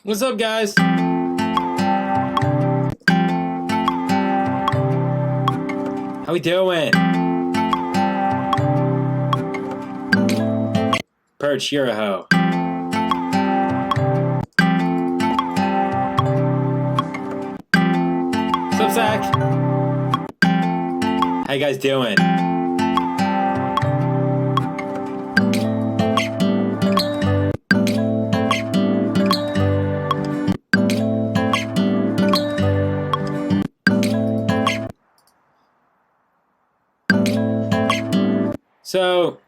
What's up, guys? How we doing? Perch, you're a hoe. What's up, Zach? How you guys doing? So,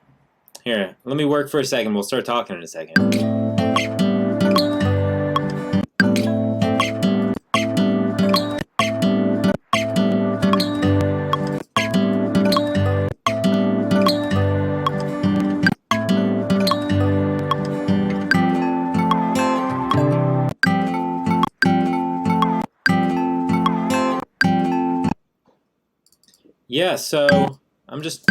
here, let me work for a second. We'll start talking in a second. Yeah, so I'm just...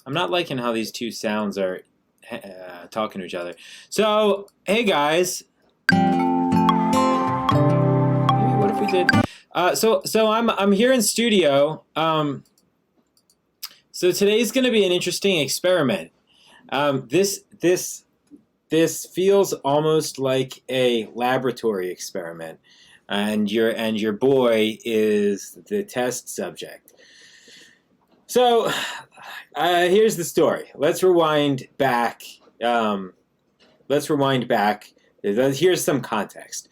I'm not liking how these two sounds are talking to each other. So, hey guys. Maybe what if we did? So I'm here in studio. So today's going to be an interesting experiment. This feels almost like a laboratory experiment, and your boy is the test subject. So. Here's the story. Let's rewind back. Here's some context.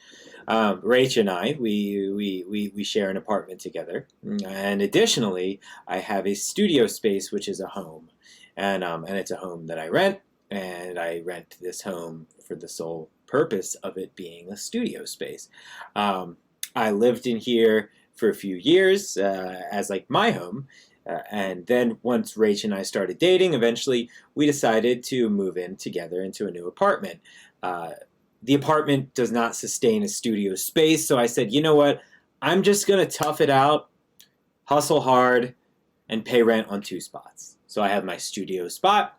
Rach and I, we share an apartment together, and additionally, I have a studio space, which is a home, and it's a home that I rent, and I rent this home for the sole purpose of it being a studio space. I lived in here for a few years as like my home. And then once Rach and I started dating, eventually we decided to move in together into a new apartment. The apartment does not sustain a studio space, so I said, you know what? I'm just going to tough it out, hustle hard, and pay rent on 2 spots. So I have my studio spot.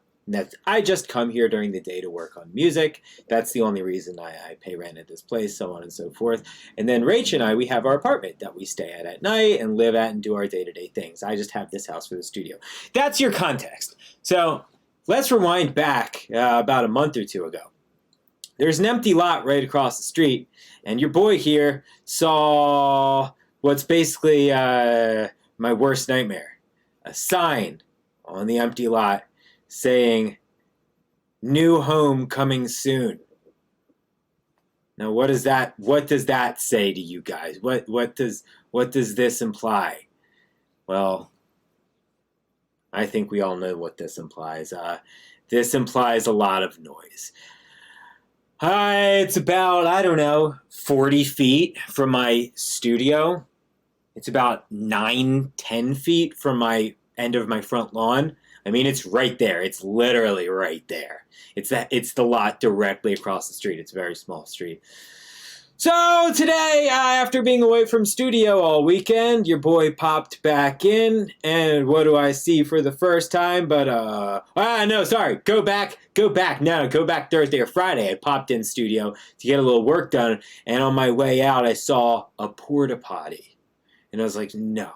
I just come here during the day to work on music. That's the only reason I pay rent at this place, so on and so forth. And then Rach and I, we have our apartment that we stay at night and live at and do our day-to-day things. I just have this house for the studio. That's your context. So let's rewind back about a month or two ago. There's an empty lot right across the street, and your boy here saw what's basically my worst nightmare. A sign on the empty lot saying, "New home coming soon." Now, what does that say to you guys? What does this imply? Well, I think we all know what this implies. This implies a lot of noise. It's about, I don't know, 40 feet from my studio. It's about 9-10 feet from my end of my front lawn. I mean, it's right there. It's literally right there. It's the lot directly across the street. It's a very small street. So today, after being away from studio all weekend, your boy popped back in, and what do I see for the first time? But no, sorry, go back Thursday or Friday. I popped in studio to get a little work done, and on my way out, I saw a porta potty, and I was like, no.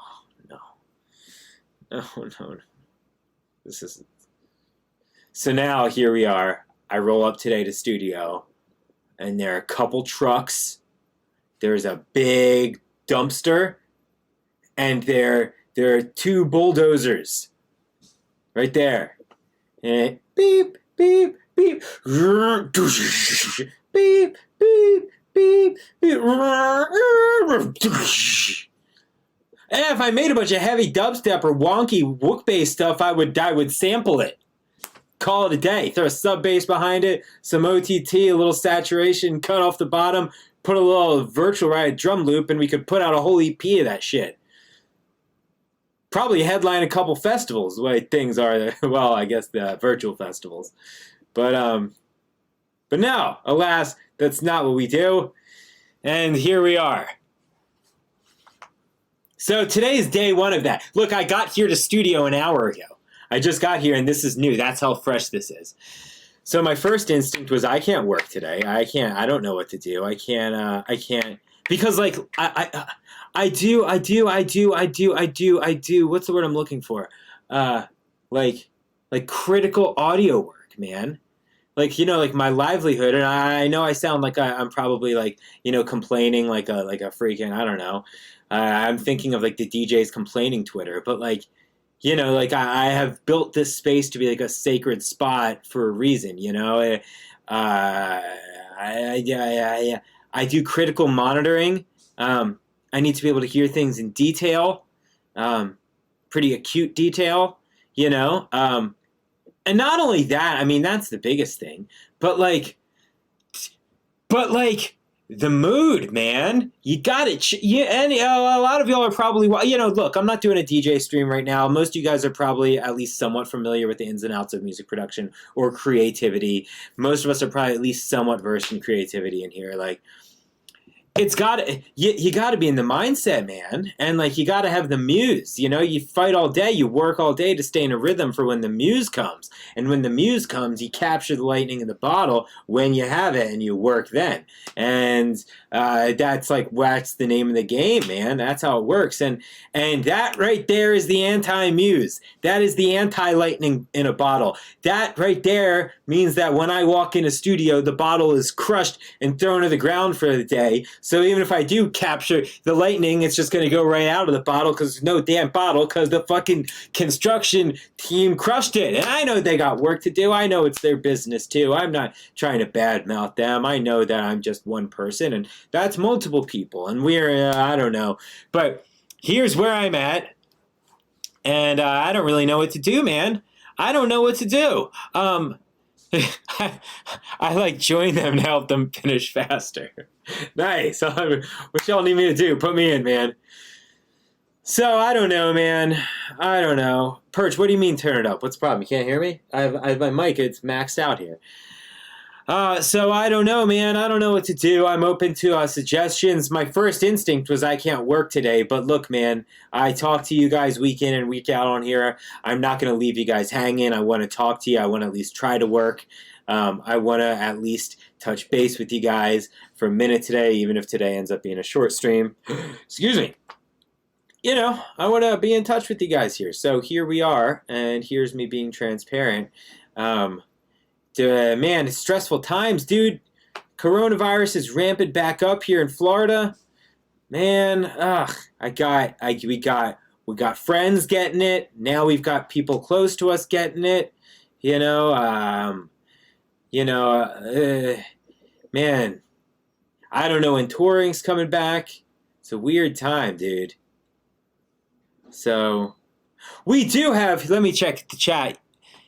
This is... So now here we are. I roll up today to studio, and there are a couple trucks. There's a big dumpster, and there are 2 bulldozers right there. And beep, beep, beep, beep, beep, beep, beep. And if I made a bunch of heavy dubstep or wonky wook bass stuff, I would sample it. Call it a day. Throw a sub bass behind it, some OTT, a little saturation, cut off the bottom, put a little virtual ride drum loop, and we could put out a whole EP of that shit. Probably headline a couple festivals, the way things are. Well, I guess the virtual festivals. But no, alas, that's not what we do. And here we are. So today is day 1 of that. Look, I got here to studio an hour ago. I just got here and this is new. That's how fresh this is. So my first instinct was I can't work today. I don't know what to do. I can't because like I do. What's the word I'm looking for? Like critical audio work, man. Like, like my livelihood, and I know I sound like I'm probably like, complaining like a freaking, I don't know. I'm thinking of like the DJs complaining Twitter, but like, like I have built this space to be like a sacred spot for a reason, I do critical monitoring. I need to be able to hear things in detail, pretty acute detail, and not only that, I mean, that's the biggest thing, but like the mood, man, you got it. And a lot of y'all are probably, look, I'm not doing a DJ stream right now. Most of you guys are probably at least somewhat familiar with the ins and outs of music production or creativity. Most of us are probably at least somewhat versed in creativity in here. Like, it's you got to be in the mindset, man, and like you got to have the muse. You fight all day, you work all day to stay in a rhythm for when the muse comes, and when the muse comes, you capture the lightning in the bottle when you have it, and you work then. And that's the name of the game, man. That's how it works, and that right there is the anti-muse. That is the anti-lightning in a bottle. That right there means that when I walk in a studio, the bottle is crushed and thrown to the ground for the day. So even if I do capture the lightning, it's just going to go right out of the bottle because there's no damn bottle because the fucking construction team crushed it. And I know they got work to do. I know it's their business too. I'm not trying to badmouth them. I know that I'm just one person and that's multiple people. And we're, I don't know. But here's where I'm at. And I don't really know what to do, man. I don't know what to do. I like join them to help them finish faster. Nice. What y'all need me to do? Put me in, man. So I don't know, man. I don't know. Perch, what do you mean turn it up? What's the problem? You can't hear me? I have my mic. It's maxed out here. So I don't know, man. I don't know what to do. I'm open to suggestions. My first instinct was I can't work today. But look, man, I talk to you guys week in and week out on here. I'm not going to leave you guys hanging. I want to talk to you. I want to at least try to work. I want to at least touch base with you guys for a minute today, even if today ends up being a short stream. Excuse me. I want to be in touch with you guys here. So here we are, and here's me being transparent. Man, it's stressful times, dude. Coronavirus is rampant back up here in Florida. Man, we got friends getting it. Now we've got people close to us getting it. Man, I don't know when touring's coming back. It's a weird time, dude. So, we do have, let me check the chat.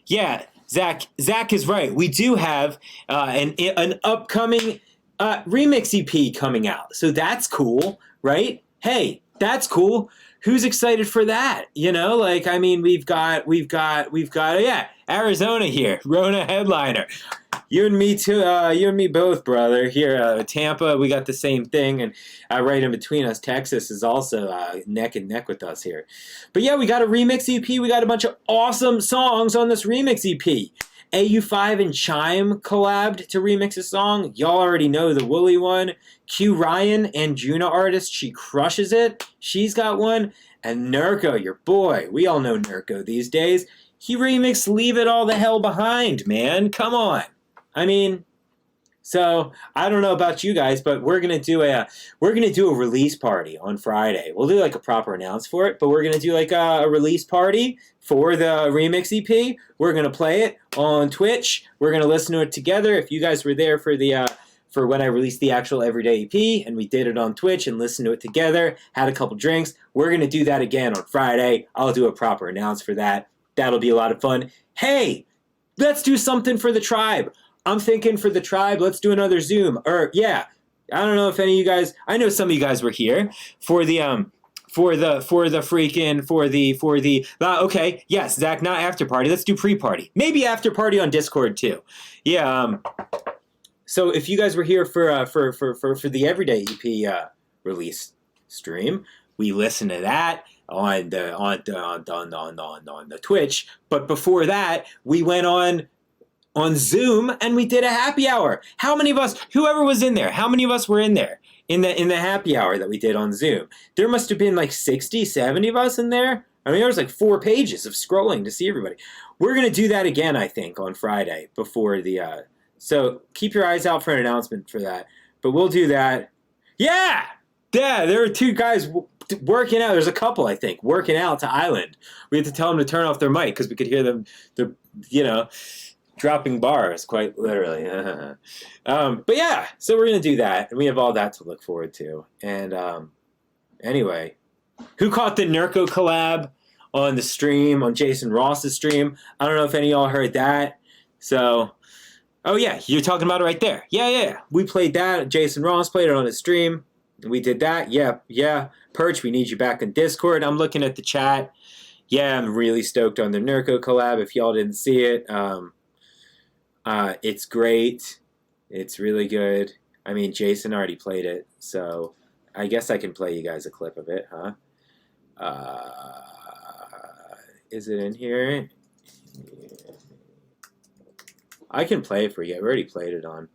Yeah, Zach is right. We do have an upcoming remix EP coming out. So that's cool, right? Hey, that's cool. Who's excited for that? We've got Arizona here, Rona headliner. You and me too. You and me both, brother. Here, Tampa, we got the same thing, and right in between us, Texas is also neck and neck with us here. But yeah, we got a remix EP. We got a bunch of awesome songs on this remix EP. AU5 and Chime collabed to remix a song. Y'all already know the Wooly one. Q Ryan and Juna artist, she crushes it. She's got one. And Nurko, your boy. We all know Nurko these days. He remixed Leave It All the Hell Behind, man. Come on. So I don't know about you guys, but we're gonna do a release party on Friday. We'll do like a proper announce for it, but we're gonna do like a release party for the remix EP. We're gonna play it on Twitch. We're gonna listen to it together. If you guys were there for for when I released the actual Everyday EP and we did it on Twitch and listened to it together, had a couple drinks, we're gonna do that again on Friday. I'll do a proper announce for that. That'll be a lot of fun. Hey, let's do something for the tribe. I'm thinking for the tribe, let's do another Zoom. I don't know if any of you guys, I know some of you guys were here for the okay, yes, Zach, not after party. Let's do pre-party. Maybe after party on Discord too. Yeah. So if you guys were here for the Everyday EP release stream, we listened to that. on the Twitch. But before that, we went on Zoom and we did a happy hour. How many of us, whoever was in there, how many of us were in there in the happy hour that we did on Zoom? There must have been like 60, 70 of us in there. I mean, there was like 4 pages of scrolling to see everybody. We're going to do that again, I think, on Friday before the, so keep your eyes out for an announcement for that. But we'll do that. Yeah! Yeah, there were 2 guys working out. There's a couple, I think, working out to Island. We had to tell them to turn off their mic because we could hear them, dropping bars, quite literally. But yeah, so we're going to do that. And we have all that to look forward to. And anyway, who caught the Nurko collab on the stream, on Jason Ross's stream? I don't know if any of y'all heard that. So, oh yeah, you're talking about it right there. Yeah. We played that. Jason Ross played it on his stream. We did that. Yeah. Perch, we need you back in Discord. I'm looking at the chat. Yeah, I'm really stoked on the Nurko collab. If y'all didn't see it, it's great. It's really good. I mean, Jason already played it, so I guess I can play you guys a clip of it, huh? Is it in here? I can play it for you. I already played it on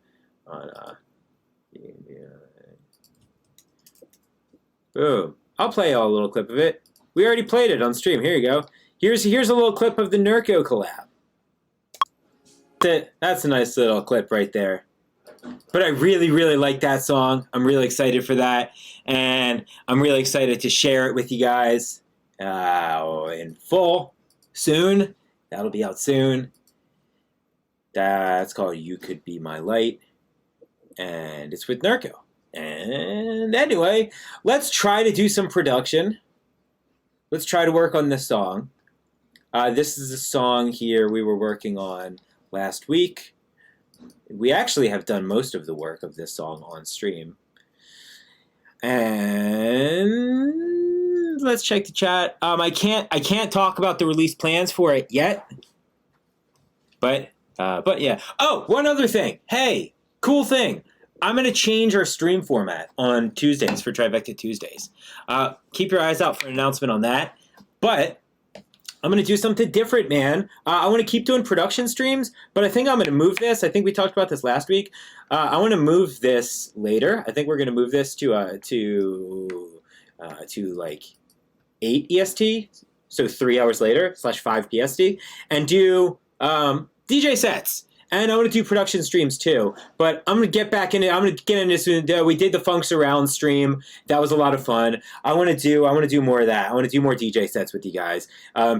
boom. I'll play y'all a little clip of it. We already played it on stream. Here you go. Here's a little clip of the Nurko collab. That's a nice little clip right there. But I really, really like that song. I'm really excited for that. And I'm really excited to share it with you guys in full soon. That'll be out soon. That's called You Could Be My Light. And it's with Nurko. And anyway, let's try to do some production. Let's try to work on this song. This is a song here we were working on last week. We actually have done most of the work of this song on stream. And let's check the chat. I can't talk about the release plans for it yet. But yeah. Oh, one other thing. Hey, cool thing. I'm going to change our stream format on Tuesdays for Trivecta Tuesdays. Keep your eyes out for an announcement on that. But I'm going to do something different, man. I want to keep doing production streams, but I think I'm going to move this. I think we talked about this last week. I want to move this later. I think we're going to move this to like 8 EST, so 3 hours later, /5 PST, and do DJ sets. And I want to do production streams too, but I'm going to get back into it. I'm going to get into this. We did the Funks Around stream. That was a lot of fun. I want to do more of that. I want to do more DJ sets with you guys.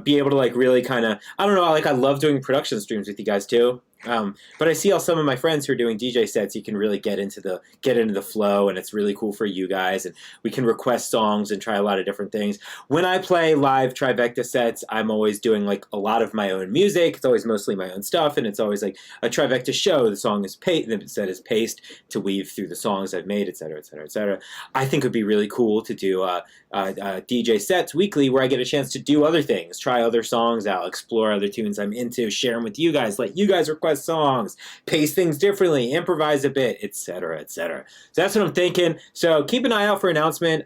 Be able to like really kind of, I don't know, like I love doing production streams with you guys too. But I see all some of my friends who are doing DJ sets. You can really get into the flow, and it's really cool for you guys. And we can request songs and try a lot of different things. When I play live Trivecta sets, I'm always doing like a lot of my own music. It's always mostly my own stuff, and it's always like a Trivecta show. The song is the set is paced to weave through the songs I've made, etc., etc., etc. I think it would be really cool to do DJ sets weekly where I get a chance to do other things, try other songs out, explore other tunes I'm into, share them with you guys, let you guys request songs, pace things differently, improvise a bit, etc., etc. So that's what I'm thinking. So keep an eye out for an announcement.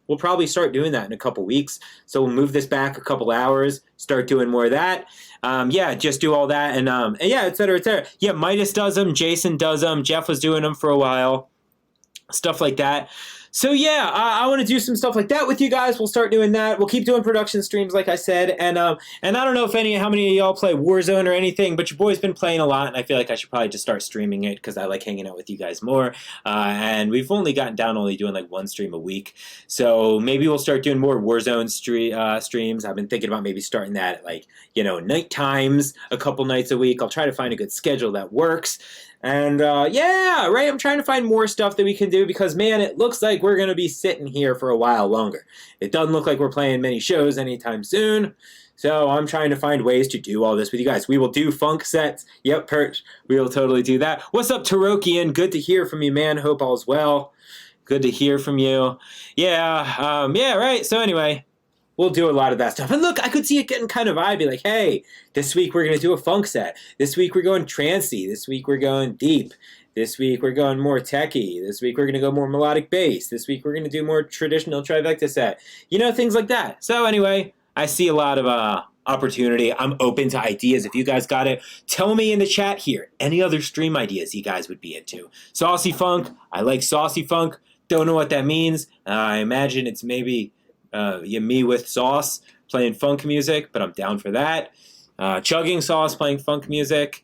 We'll probably start doing that in a couple weeks. So we'll move this back a couple hours, start doing more of that. Yeah, just do all that, and yeah, etc., etc. Yeah, Midas does them, Jason does them, Jeff was doing them for a while, stuff like that. So yeah, I want to do some stuff like that with you guys. We'll start doing that. We'll keep doing production streams, like I said, and I don't know how many of y'all play Warzone or anything, but your boy's been playing a lot, and I feel like I should probably just start streaming it because I like hanging out with you guys more. And we've only gotten down only doing like one stream a week, so maybe we'll start doing more Warzone streams. I've been thinking about maybe starting that at like night times, a couple nights a week. I'll try to find a good schedule that works. And yeah, right, I'm trying to find more stuff that we can do because, man, it looks like we're going to be sitting here for a while longer. It doesn't look like we're playing many shows anytime soon. So I'm trying to find ways to do all this with you guys. We will do funk sets. Yep, Perch, we will totally do that. What's up, Tarokian? Good to hear from you, man. Hope all's well. Good to hear from you. Yeah, yeah, right. So anyway, we'll do a lot of that stuff. And look, I could see it getting kind of vibey. Like, hey, this week we're going to do a funk set. This week we're going trancey. This week we're going deep. This week we're going more techie. This week we're going to go more melodic bass. This week we're going to do more traditional Trivecta set. You know, things like that. So anyway, I see a lot of opportunity. I'm open to ideas. If you guys got it, tell me in the chat here. Any other stream ideas you guys would be into? Saucy funk. I like saucy funk. Don't know what that means. I imagine it's maybe me with sauce playing funk music, but I'm down for that. Chugging sauce playing funk music,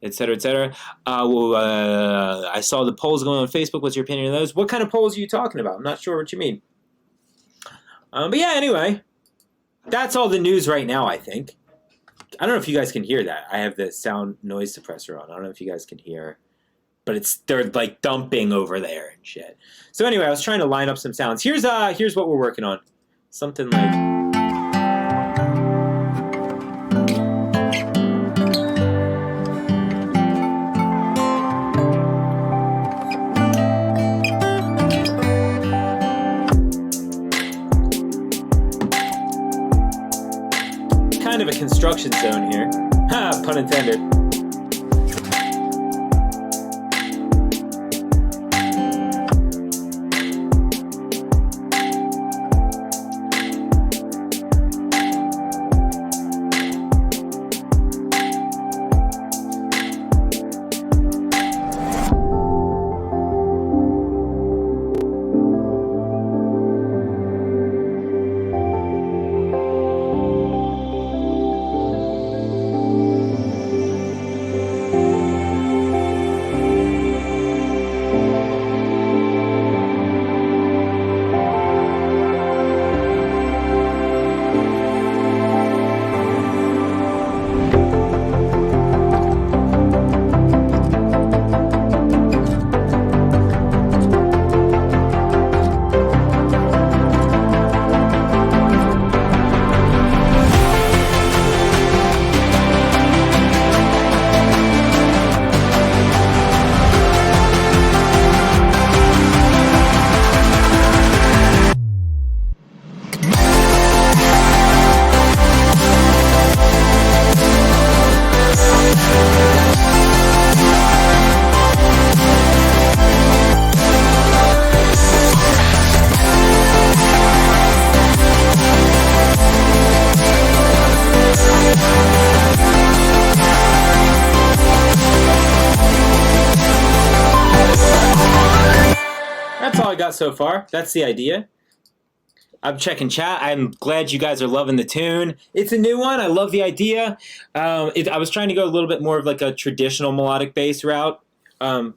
etc., etc. I saw the polls going on Facebook. What's your opinion on those? What kind of polls are you talking about? I'm not sure what you mean. But yeah, anyway, that's all the news right now, I think. I don't know if you guys can hear that. I have the sound noise suppressor on. I don't know if you guys can hear, but they're like dumping over there and shit. So anyway, I was trying to line up some sounds. Here's what we're working on. Something like... kind of a construction zone here. Ha, pun intended. Got so far. That's the idea. I'm checking chat. I'm glad you guys are loving the tune. It's a new one. I love the idea. I was trying to go a little bit more of like a traditional melodic bass route. The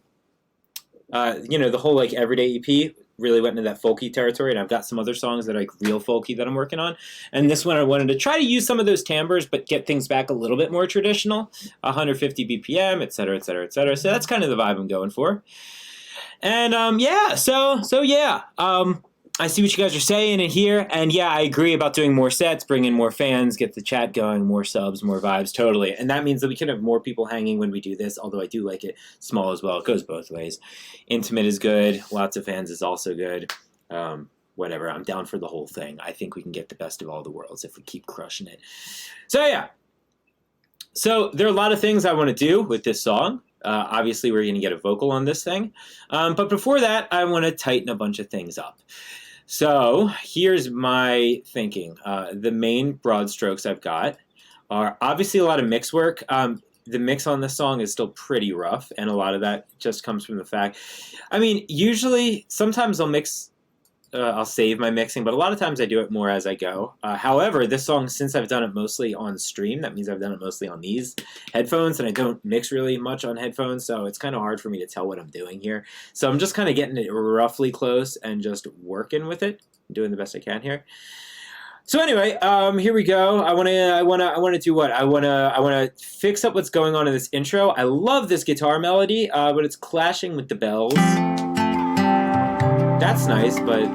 whole like everyday EP really went into that folky territory, and I've got some other songs that are like real folky that I'm working on. And this one I wanted to try to use some of those timbres, but get things back a little bit more traditional, 150 BPM, etc., etc., etc. So that's kind of the vibe I'm going for. And I see what you guys are saying in here, and yeah, I agree about doing more sets, bring in more fans, get the chat going, more subs, more vibes, totally. And that means that we can have more people hanging when we do this, although I do like it small as well. It goes both ways. Intimate is good, lots of fans is also good. Whatever, I'm down for the whole thing. I think we can get the best of all the worlds if we keep crushing it. So yeah. So there are a lot of things I want to do with this song. Obviously, we're going to get a vocal on this thing. But before that, I want to tighten a bunch of things up. So here's my thinking. The main broad strokes I've got are obviously a lot of mix work. The mix on this song is still pretty rough, and a lot of that just comes from the fact... I mean, usually, sometimes I'll save my mixing, but a lot of times I do it more as I go. However, this song, since I've done it mostly on stream, that means I've done it mostly on these headphones, and I don't mix really much on headphones, so it's kind of hard for me to tell what I'm doing here. So I'm just kind of getting it roughly close and just working with it, doing the best I can here. So anyway, here we go. I want to do what? I want to fix up what's going on in this intro. I love this guitar melody, but it's clashing with the bells. That's nice, but...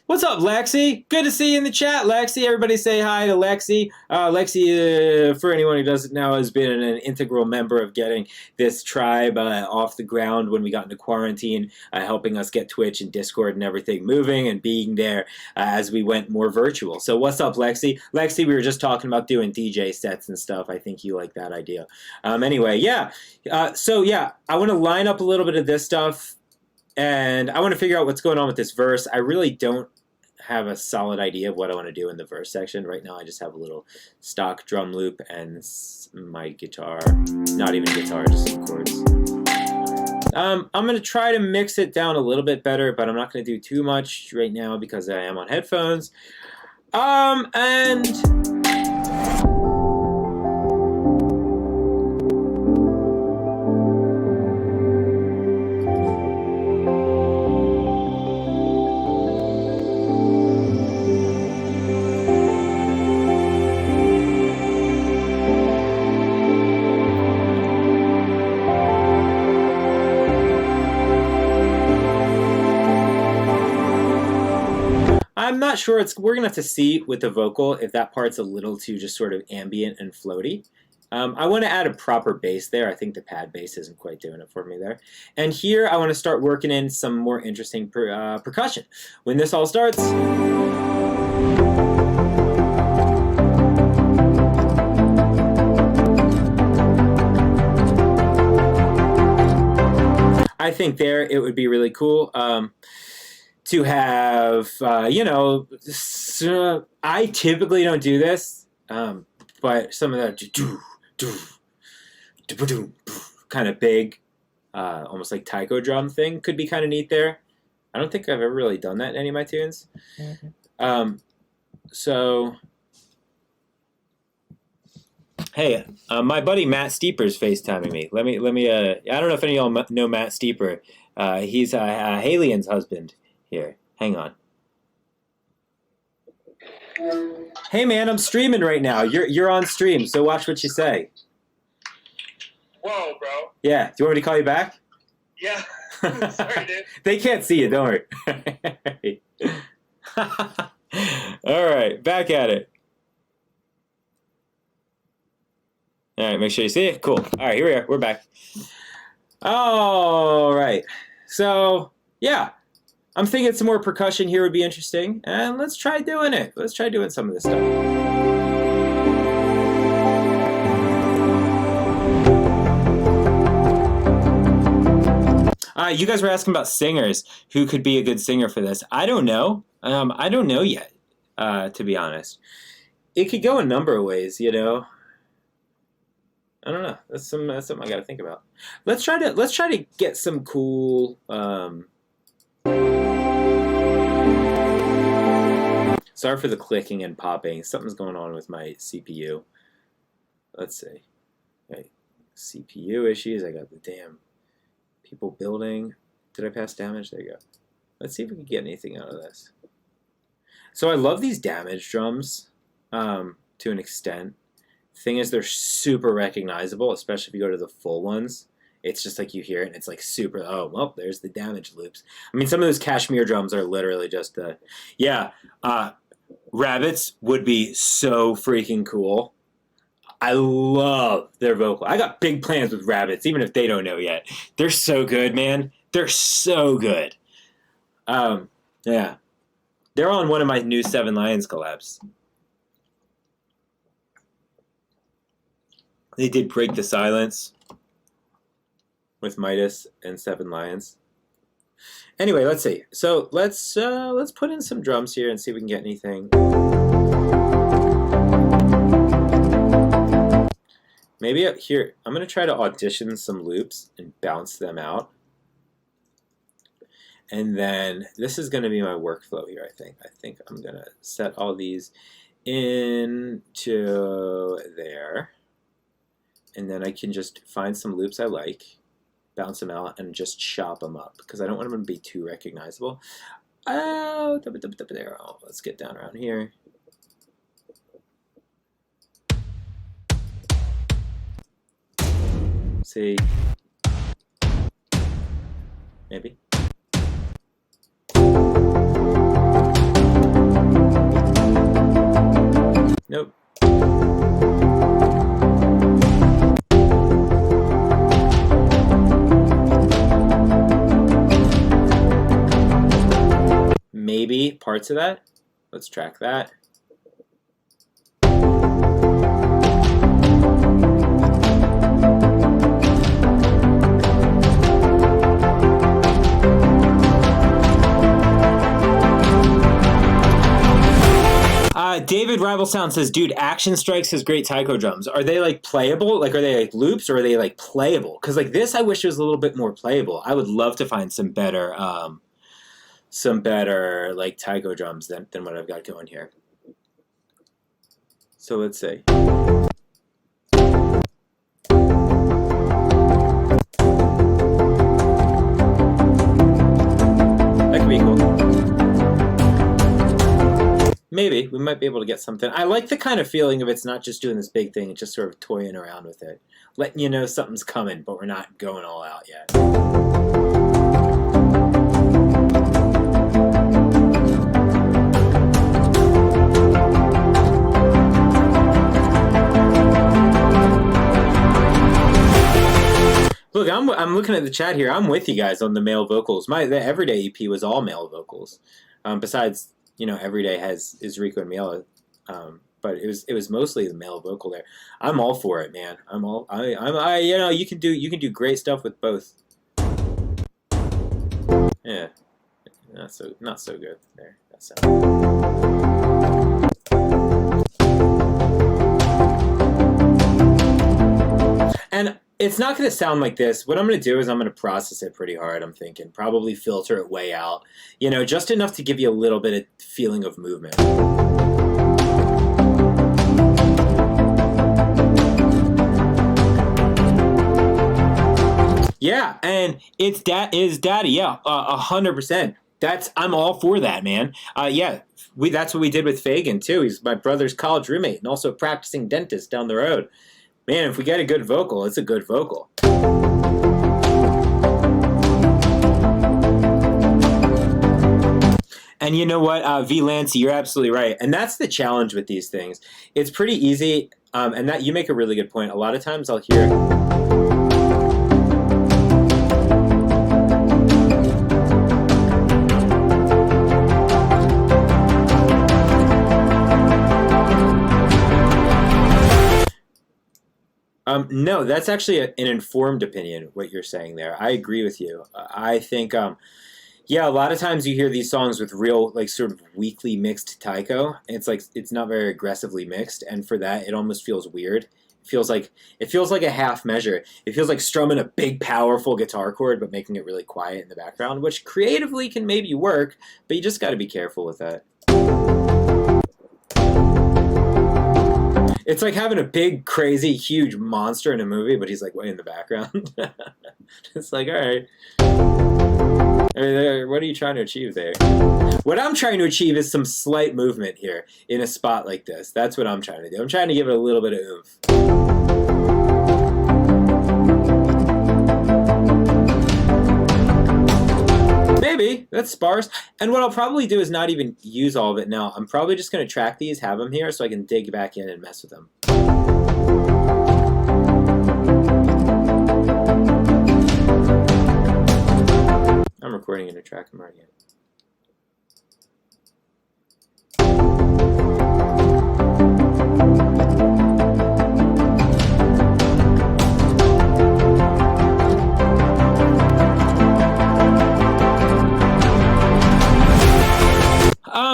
What's up, Lexi. Good to see you in the chat, Lexi. Everybody say hi to Lexi. Lexi, for anyone who doesn't know, has been an integral member of getting this tribe off the ground when we got into quarantine, helping us get Twitch and Discord and everything moving and being there as we went more virtual. So what's up, Lexi? Lexi, we were just talking about doing DJ sets and stuff. I think you like that idea. Anyway, yeah. So yeah, I want to line up a little bit of this stuff, and I want to figure out what's going on with this verse. I really don't have a solid idea of what I want to do in the verse section. Right now I just have a little stock drum loop and my guitar. Not even guitar, just some chords. I'm going to try to mix it down a little bit better, but I'm not going to do too much right now because I am on headphones. And I'm not sure. We're going to have to see with the vocal if that part's a little too just sort of ambient and floaty. I want to add a proper bass there. I think the pad bass isn't quite doing it for me there. And here I want to start working in some more interesting percussion. When this all starts... I think there it would be really cool. To have, you know, I typically don't do this, but some of that kind of big, almost like taiko drum thing could be kind of neat there. I don't think I've ever really done that in any of my tunes. So, hey, my buddy Matt Steeper's FaceTiming me. Let me. I don't know if any of y'all know Matt Steeper. He's Halien's husband. Here, hang on. Hey man, I'm streaming right now. You're on stream, so watch what you say. Whoa, bro. Yeah. Do you want me to call you back? Yeah. Sorry, dude. They can't see you, don't worry. All right, back at it. All right, make sure you see it. Cool. All right, here we are. We're back. All right. So, yeah. I'm thinking some more percussion here would be interesting, and let's try doing it. Let's try doing some of this stuff. You guys were asking about singers. Who could be a good singer for this? I don't know. I don't know yet, to be honest. It could go a number of ways, you know. I don't know. That's something I got to think about. Let's try to get some cool. Sorry for the clicking and popping. Something's going on with my CPU. Let's see. Okay. CPU issues. I got the damn people building. Did I pass damage? There you go. Let's see if we can get anything out of this. So I love these damage drums to an extent. Thing is, they're super recognizable, especially if you go to the full ones. It's just like you hear it, and it's like super, oh, well, there's the damage loops. I mean, some of those Kashmir drums are literally just, yeah, Rabbits would be so freaking cool. I love their vocal. I got big plans with Rabbits, even if they don't know yet. They're so good, man. They're so good. Yeah. They're on one of my new Seven Lions collabs. They did Break the Silence with Midas and Seven Lions. Anyway, let's see. So let's put in some drums here and see if we can get anything. Maybe up here, I'm gonna try to audition some loops and bounce them out. And then this is gonna be my workflow here, I think. I think I'm gonna set all these into there. And then I can just find some loops I like, bounce them out, and just chop them up because I don't want them to be too recognizable. Oh, there. Oh, let's get down around here. See, maybe. parts of that. Let's track that. David Rival Sound says, dude, Action Strikes has great taiko drums. Are they like playable? Like, are they like loops or are they like playable? Because like this, I wish it was a little bit more playable. I would love to find some better like taiko drums than what I've got going here. So let's see. That could be cool. Maybe. We might be able to get something. I like the kind of feeling of it's not just doing this big thing, it's just sort of toying around with it. Letting you know something's coming, but we're not going all out yet. Look, I'm looking at the chat here. I'm with you guys on the male vocals. The Everyday EP was all male vocals. Besides, you know, Everyday is Rico and Miela, but it was mostly the male vocal there. I'm all for it, man. I you know, you can do great stuff with both. Yeah, not so good there. That's and it's not going to sound like this. What I'm going to do is I'm going to process it pretty hard, I'm thinking. Probably filter it way out. You know, just enough to give you a little bit of feeling of movement. Yeah, and it's Daddy. Yeah, 100%. I'm all for that, man. Yeah, that's what we did with Fagan, too. He's my brother's college roommate and also a practicing dentist down the road. Man, if we get a good vocal, it's a good vocal. And you know what, V. Lancy, you're absolutely right. And that's the challenge with these things. It's pretty easy, and that you make a really good point. A lot of times I'll hear... No, that's actually an informed opinion, what you're saying there. I agree with you. I think, yeah, a lot of times you hear these songs with real, like, sort of weakly mixed taiko. And it's like, it's not very aggressively mixed. And for that, it almost feels weird. It feels like a half measure. It feels like strumming a big, powerful guitar chord, but making it really quiet in the background, which creatively can maybe work, but you just got to be careful with that. It's like having a big, crazy, huge monster in a movie, but he's like way in the background. It's like, all right. What are you trying to achieve there? What I'm trying to achieve is some slight movement here in a spot like this. That's what I'm trying to do. I'm trying to give it a little bit of oomph. Maybe. That's sparse. And what I'll probably do is not even use all of it now. I'm probably just going to track these, have them here, so I can dig back in and mess with them. I'm recording in a track. I'm already in.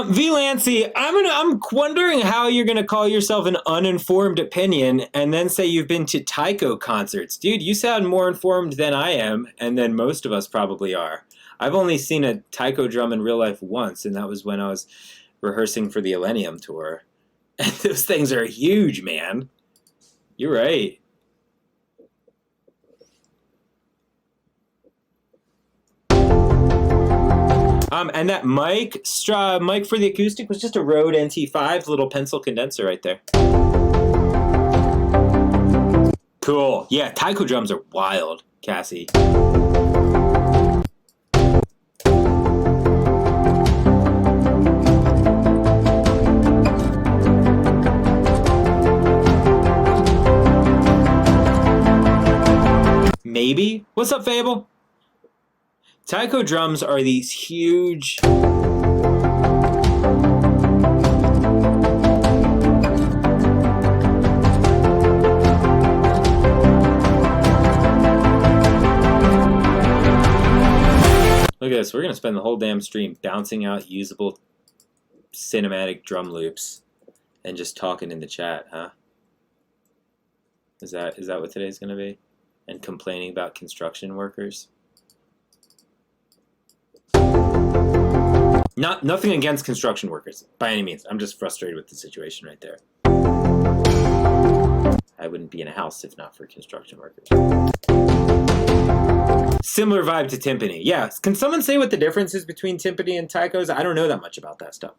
V. Lancy, I'm wondering how you're gonna call yourself an uninformed opinion and then say you've been to taiko concerts. Dude, you sound more informed than I am, and then most of us probably are. I've only seen a taiko drum in real life once, and that was when I was rehearsing for the Millennium Tour. And those things are huge, man. You're right. And that mic for the acoustic was just a Rode NT5 little pencil condenser right there. Cool. Yeah, taiko drums are wild, Cassie. Maybe. What's up, Fable? Taiko drums are these huge... Look at this. We're gonna spend the whole damn stream bouncing out usable cinematic drum loops and just talking in the chat, huh? Is that what today's gonna be? And complaining about construction workers? Nothing against construction workers by any means. I'm just frustrated with the situation right there. I wouldn't be in a house if not for construction workers. Similar vibe to timpani. Yeah. Can someone say what the difference is between timpani and taikos? I don't know that much about that stuff.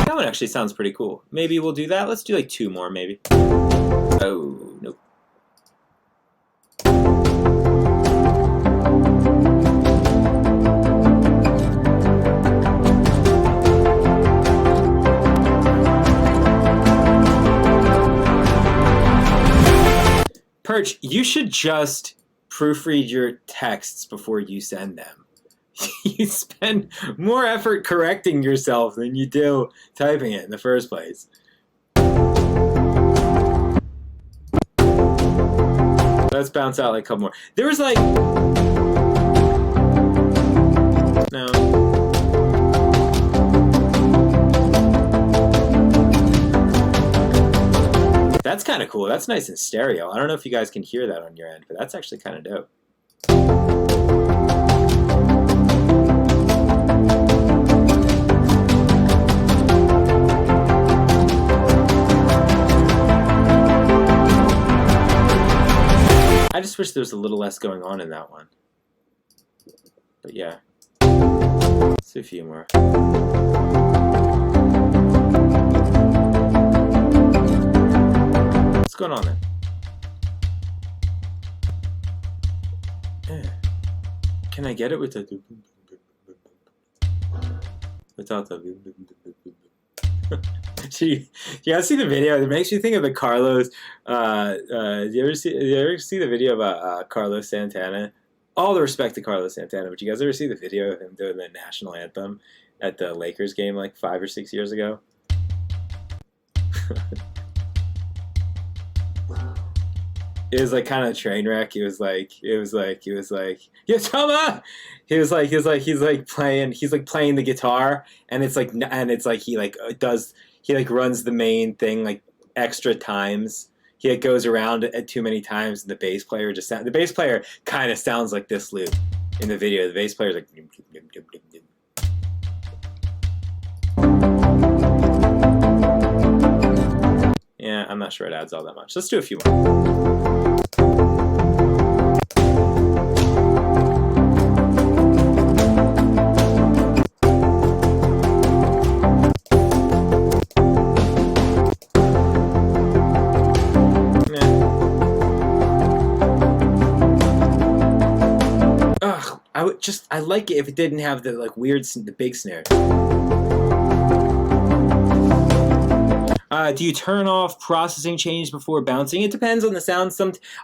That one actually sounds pretty cool. Maybe we'll do that. Let's do like 2 more, maybe. Oh, nope. Perch, you should just proofread your texts before you send them. You spend more effort correcting yourself than you do typing it in the first place. Let's bounce out like a couple more. There was like... No. That's kind of cool. That's nice in stereo. I don't know if you guys can hear that on your end, but that's actually kind of dope. I just wish there was a little less going on in that one. But yeah. Let's do a few more. What's going on there? Yeah. Can I get it with the... without the... You guys see the video? It makes you think of the Carlos. Do you ever see the video about Carlos Santana? All the respect to Carlos Santana, but you guys ever see the video of him doing the national anthem at the Lakers game like 5 or 6 years ago? It was like kind of a train wreck. He was like, Yatoma! He's playing the guitar, and it's like he runs the main thing like extra times. He like goes around it too many times, and the bass player kind of sounds like this loop in the video. The bass player's like. Yeah, I'm not sure it adds all that much. Let's do a few more. I like it if it didn't have the like the big snare. Do you turn off processing change before bouncing? It depends on the sound.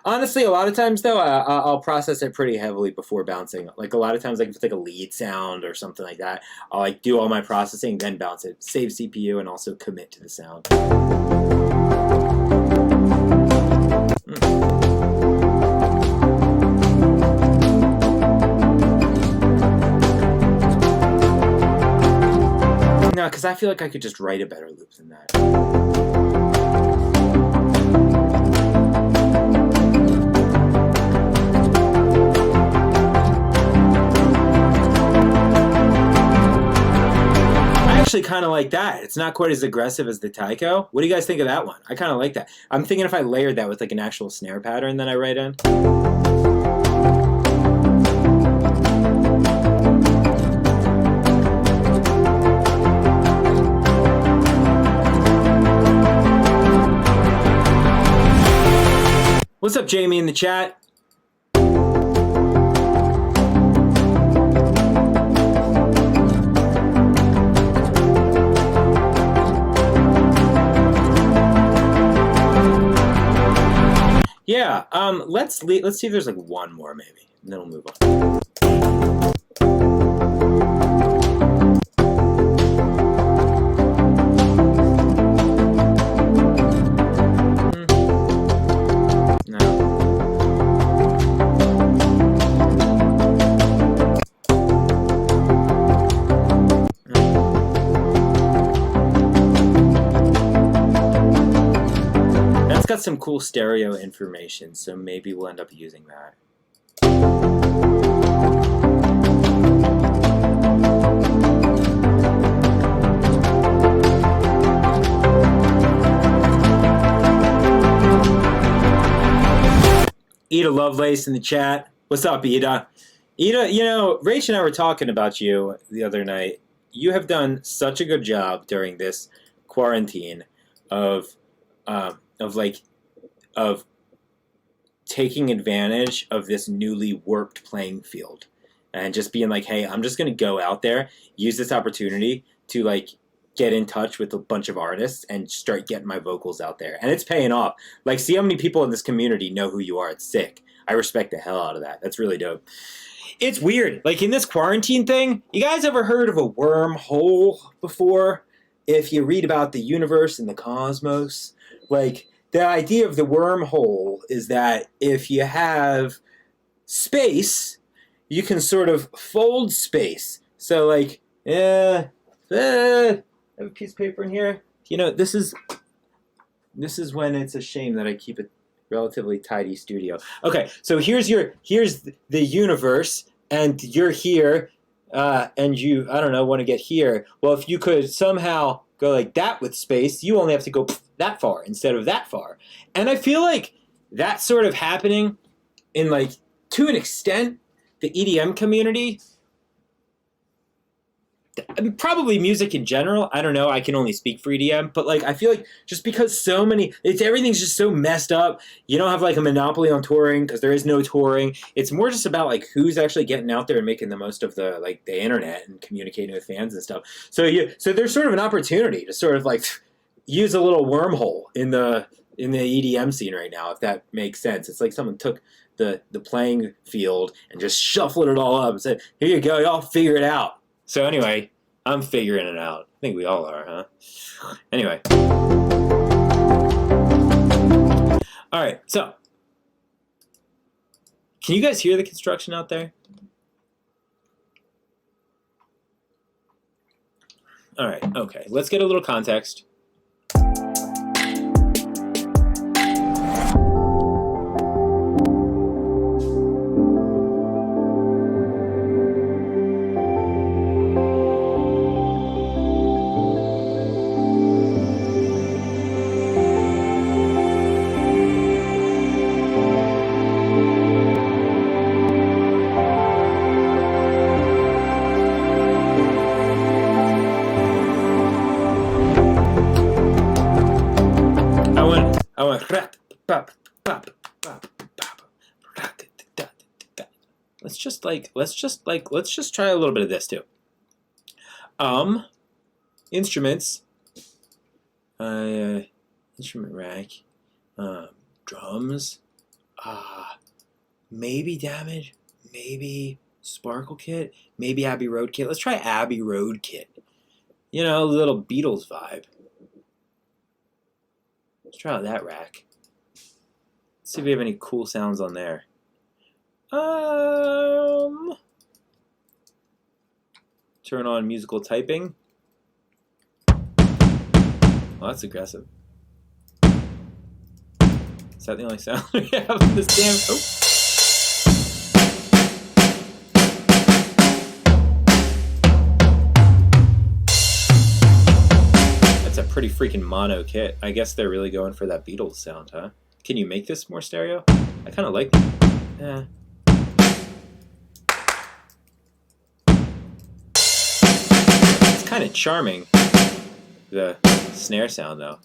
Honestly, a lot of times though, I'll process it pretty heavily before bouncing. Like a lot of times, like if it's like a lead sound or something like that, I'll like do all my processing, then bounce it, save CPU, and also commit to the sound. No, because I feel like I could just write a better loop than that. I actually kind of like that. It's not quite as aggressive as the taiko. What do you guys think of that one? I kind of like that. I'm thinking if I layered that with like an actual snare pattern that I write in. What's up, Jamie, in the chat? Yeah, let's see if there's like one more maybe, and then we'll move on. got some cool stereo information, so maybe we'll end up using that. Ida Lovelace in the chat. What's up, Ida? Ida, you know, Rach and I were talking about you the other night. You have done such a good job during this quarantine of taking advantage of this newly warped playing field and just being like, hey, I'm just going to go out there, use this opportunity to like get in touch with a bunch of artists and start getting my vocals out there. And it's paying off. Like, see how many people in this community know who you are. It's sick. I respect the hell out of that. That's really dope. It's weird. Like, in this quarantine thing, you guys ever heard of a wormhole before? If you read about the universe and the cosmos, like, the idea of the wormhole is that if you have space, you can sort of fold space. So, like, I have a piece of paper in here. You know, this is when it's a shame that I keep a relatively tidy studio. Okay, so here's the universe, and you're here, and you, I don't know, want to get here. Well, if you could somehow go like that with space, you only have to go that far instead of that far. And I feel like that's sort of happening in, like, to an extent, the EDM community. Probably music in general. I don't know. I can only speak for EDM, but like I feel like just because so many, everything's just so messed up. You don't have like a monopoly on touring because there is no touring. It's more just about like who's actually getting out there and making the most of the like the internet and communicating with fans and stuff. So there's sort of an opportunity to sort of like use a little wormhole in the EDM scene right now, if that makes sense. It's like someone took the playing field and just shuffled it all up and said, "Here you go, y'all figure it out." So anyway, I'm figuring it out. I think we all are, huh? Anyway. All right, so. Can you guys hear the construction out there? All right, okay. Let's get a little context. Let's just try a little bit of this too. Instruments, instrument rack, drums, maybe Damage, maybe Sparkle Kit, maybe Abbey Road Kit. Let's try Abbey Road Kit. You know, a little Beatles vibe. Let's try out that rack. Let's see if we have any cool sounds on there. Turn on musical typing. Well, that's aggressive. Is that the only sound we have in this damn? Oh. That's a pretty freaking mono kit. I guess they're really going for that Beatles sound, huh? Can you make this more stereo? I kind of like it. Yeah. It's kind of charming, the snare sound, though.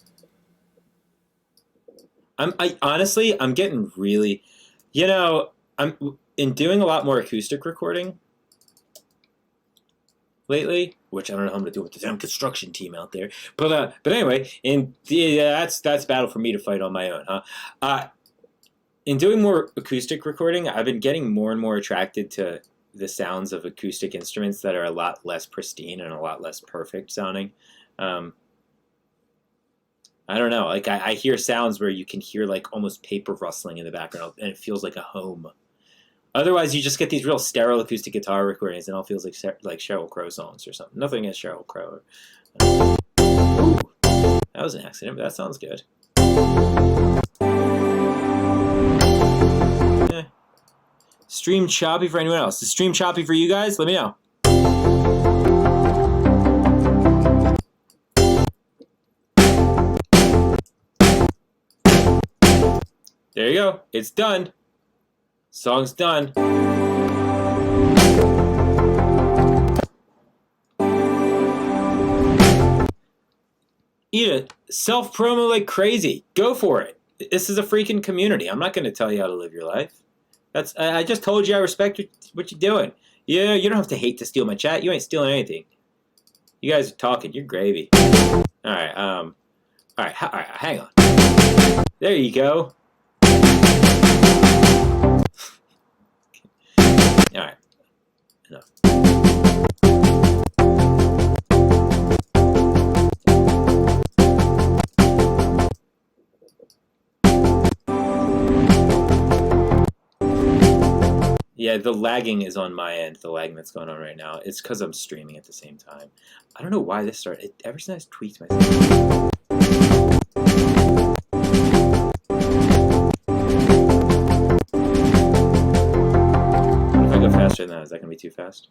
Honestly, I'm getting really, you know, I'm doing a lot more acoustic recording lately, which I don't know how I'm gonna do with the damn construction team out there. But anyway, that's battle for me to fight on my own, huh? In doing more acoustic recording, I've been getting more and more attracted to the sounds of acoustic instruments that are a lot less pristine and a lot less perfect sounding. I don't know, like I hear sounds where you can hear like almost paper rustling in the background and it feels like a home. Otherwise, you just get these real sterile acoustic guitar recordings and it all feels like Sheryl Crow songs or something. Nothing against Sheryl Crow. Ooh, that was an accident, but that sounds good. Stream choppy for anyone else? Is stream choppy for you guys? Let me know. There you go. It's done. Song's done. Eat it. Self-promo like crazy. Go for it. This is a freaking community. I'm not going to tell you how to live your life. I just told you I respect what you're doing. Yeah, you don't have to hate to steal my chat. You ain't stealing anything. You guys are talking. You're gravy. All right. All right. Hang on. There you go. All right. Enough. Yeah, the lagging is on my end, the lagging that's going on right now. It's because I'm streaming at the same time. I don't know why this started. Ever since I tweaked myself. What if I go faster than that? Is that going to be too fast?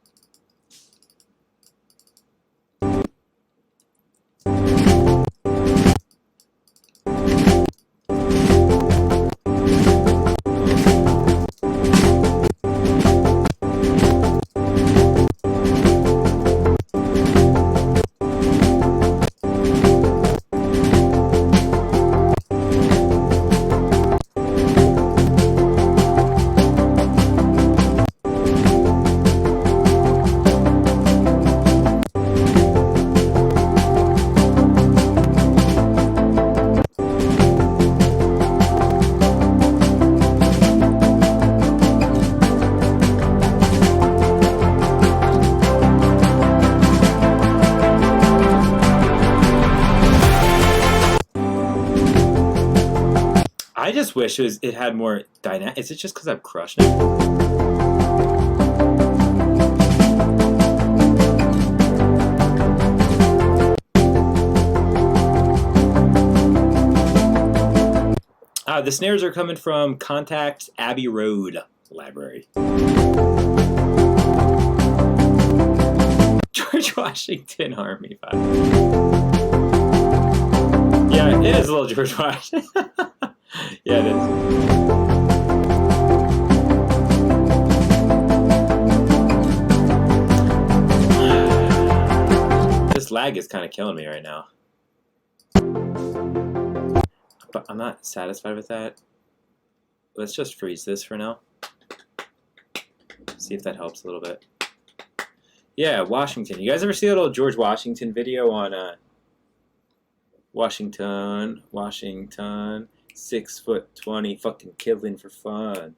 I just wish it had more dynamic. Is it just because I'm crushing it? The snares are coming from Contact Abbey Road Library. George Washington Army 5. Yeah, it is a little George Washington. Yeah, it is. This lag is kind of killing me right now. But I'm not satisfied with that. Let's just freeze this for now. See if that helps a little bit. Yeah, Washington. You guys ever see that old George Washington video on Washington, 6'20", fucking killing for fun.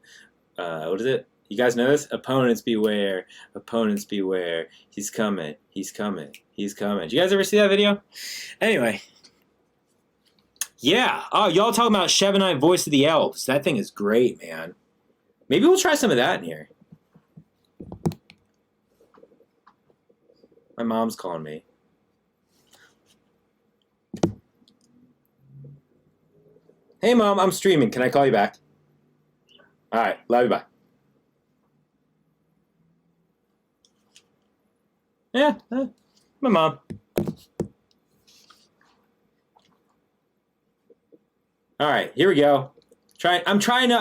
What is it? You guys know this? Opponents beware, opponents beware. He's coming, he's coming, he's coming. Did you guys ever see that video? Anyway. Yeah. Oh, y'all talking about Shebonite Voice of the Elves. That thing is great, man. Maybe we'll try some of that in here. My mom's calling me. Hey, Mom, I'm streaming. Can I call you back? All right. Love you. Bye. Yeah, my mom. All right, here we go. I'm trying to.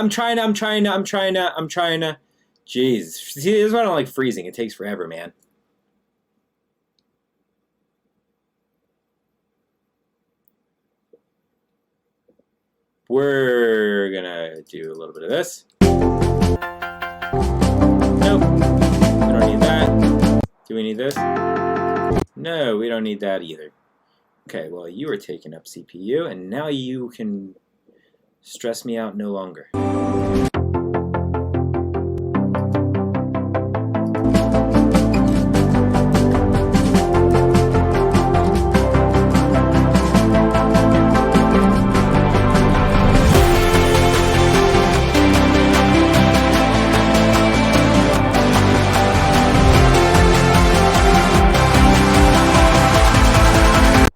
Jeez. See, this is why I don't like freezing. It takes forever, man. We're gonna do a little bit of this. Nope. We don't need that. Do we need this? No, we don't need that either. Okay, well, you are taking up CPU, and now you can stress me out no longer.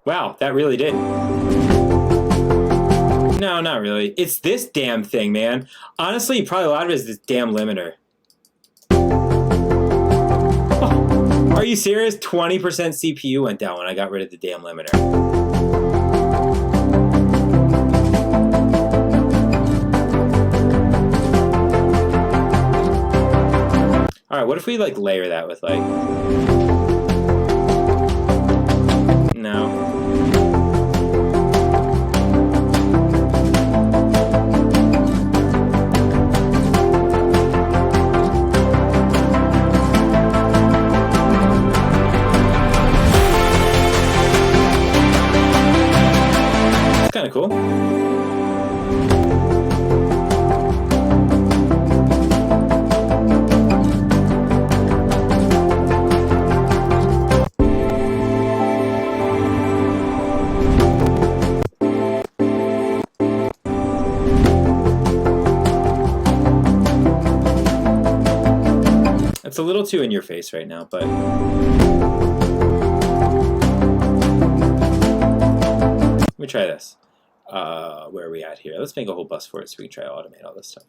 Wow, that really did. No, not really. It's this damn thing, man. Honestly, probably a lot of it is this damn limiter. Are you serious? 20% CPU went down when I got rid of the damn limiter. Alright, what if we like layer that with like... No. It's kind of cool. It's a little too in your face right now, but... Let me try this. Where are we at here? Let's make a whole bus for it so we can try to automate all this stuff.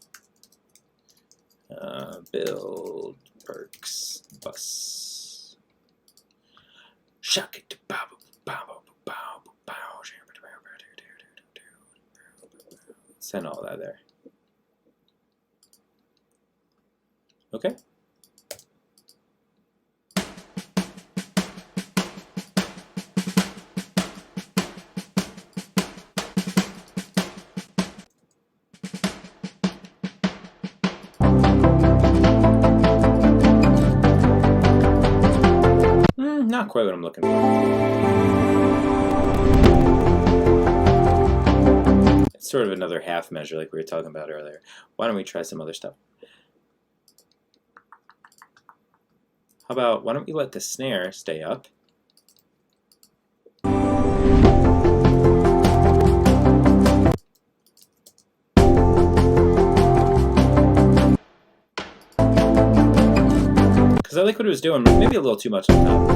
Build perks bus. Shuck it. Send all that there. Okay. Not quite what I'm looking for. It's sort of another half measure like we were talking about earlier. Why don't we try some other stuff? How about, why don't we let the snare stay up? Because I like what it was doing, maybe a little too much on top.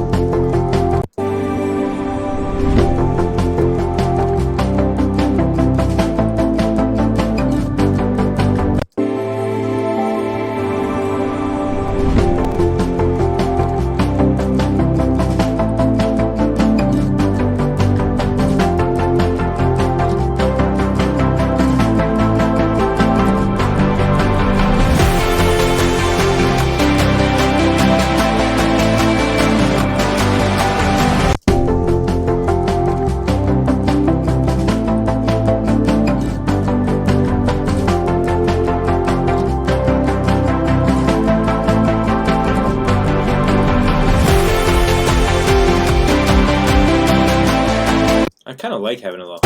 I kind of like having a little.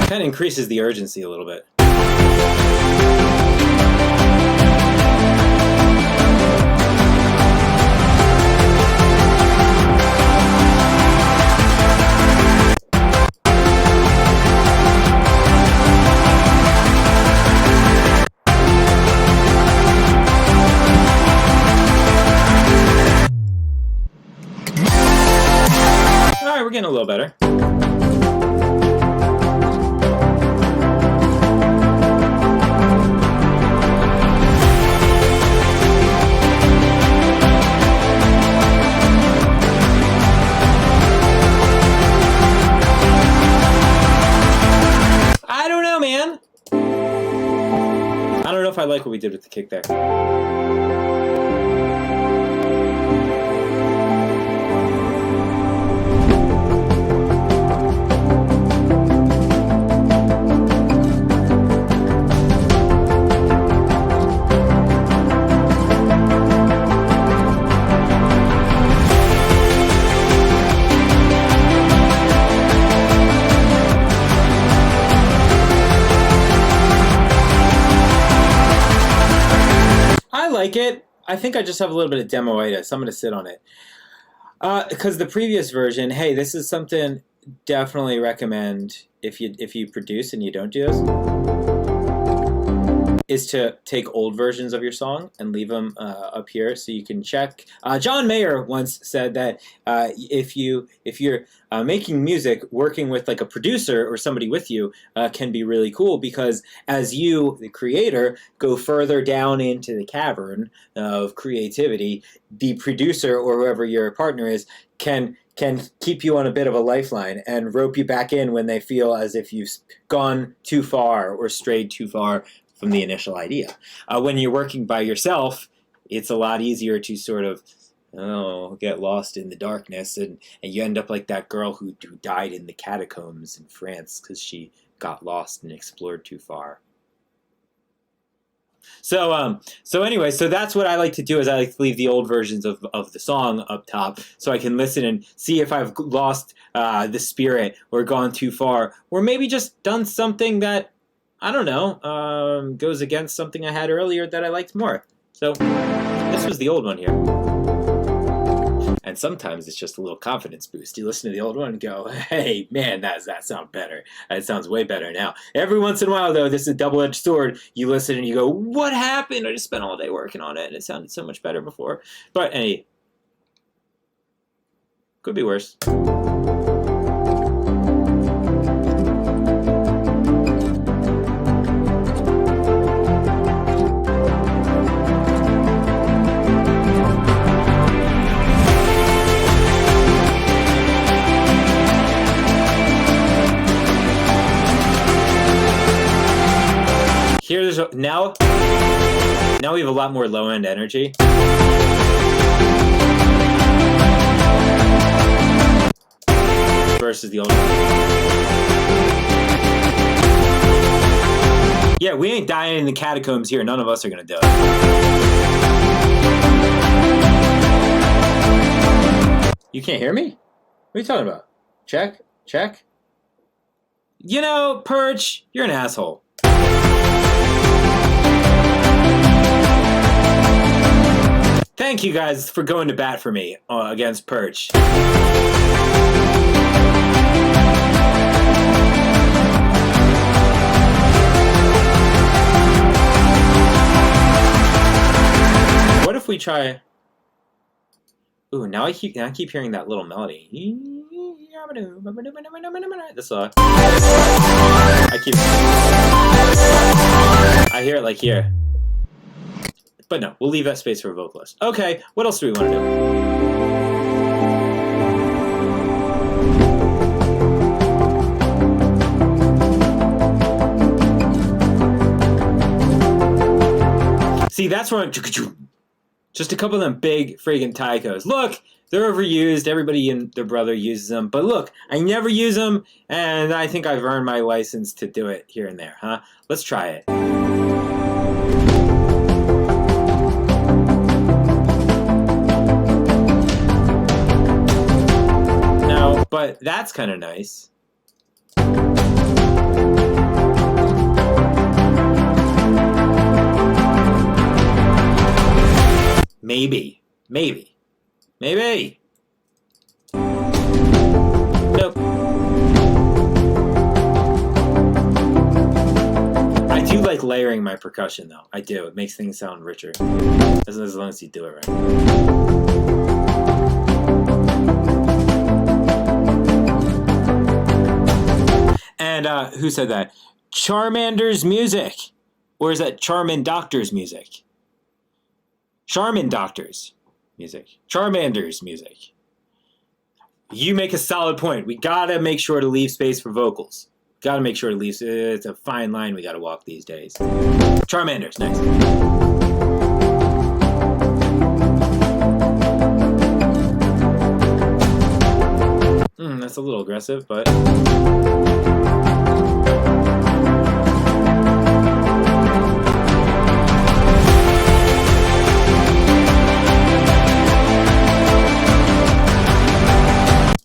Kind of increases the urgency a little bit. Alright, we're getting a little better. I don't know, man. I don't know if I like what we did with the kick there. I like it. I think I just have a little bit of demoitis. I'm going to sit on it. Because the previous version, hey, this is something definitely recommend if you produce and you don't do this. is to take old versions of your song and leave them up here so you can check. John Mayer once said that if you're making music, working with like a producer or somebody with you can be really cool, because as you, the creator, go further down into the cavern of creativity, the producer or whoever your partner is can keep you on a bit of a lifeline and rope you back in when they feel as if you've gone too far or strayed too far from the initial idea. When you're working by yourself, it's a lot easier to sort of get lost in the darkness, and you end up like that girl who died in the catacombs in France because she got lost and explored too far. So anyway, so that's what I like to do, is I like to leave the old versions of the song up top so I can listen and see if I've lost the spirit or gone too far, or maybe just done something that, I don't know, goes against something I had earlier that I liked more. So this was the old one here. And sometimes it's just a little confidence boost. You listen to the old one and go, hey, man, that sounds better. That sounds way better now. Every once in a while, though, this is a double-edged sword. You listen and you go, what happened? I just spent all day working on it, and it sounded so much better before. But, hey, could be worse. Here's now we have a lot more low end energy. Versus the old one. Yeah, we ain't dying in the catacombs here. None of us are gonna do it. You can't hear me? What are you talking about? Check? Check? You know, Perch, you're an asshole. Thank you guys for going to bat for me against Perch. What if we try? Ooh, now I keep hearing that little melody. This I hear it like here. But no, we'll leave that space for a vocalist. Okay, what else do we want to do? See, that's where I'm... Just a couple of them big friggin' taikos. Look, they're overused. Everybody and their brother uses them. But look, I never use them, and I think I've earned my license to do it here and there, huh? Let's try it. But that's kind of nice. Maybe. Nope. I do like layering my percussion, though. I do. It makes things sound richer. As long as you do it right. And who said that? Charmander's music. Or is that Charmin Doctor's music? Charmin Doctor's music. Charmander's music. You make a solid point. We gotta make sure to leave space for vocals. Gotta make sure to leave. It's a fine line we gotta walk these days. Charmander's, nice. That's a little aggressive, but...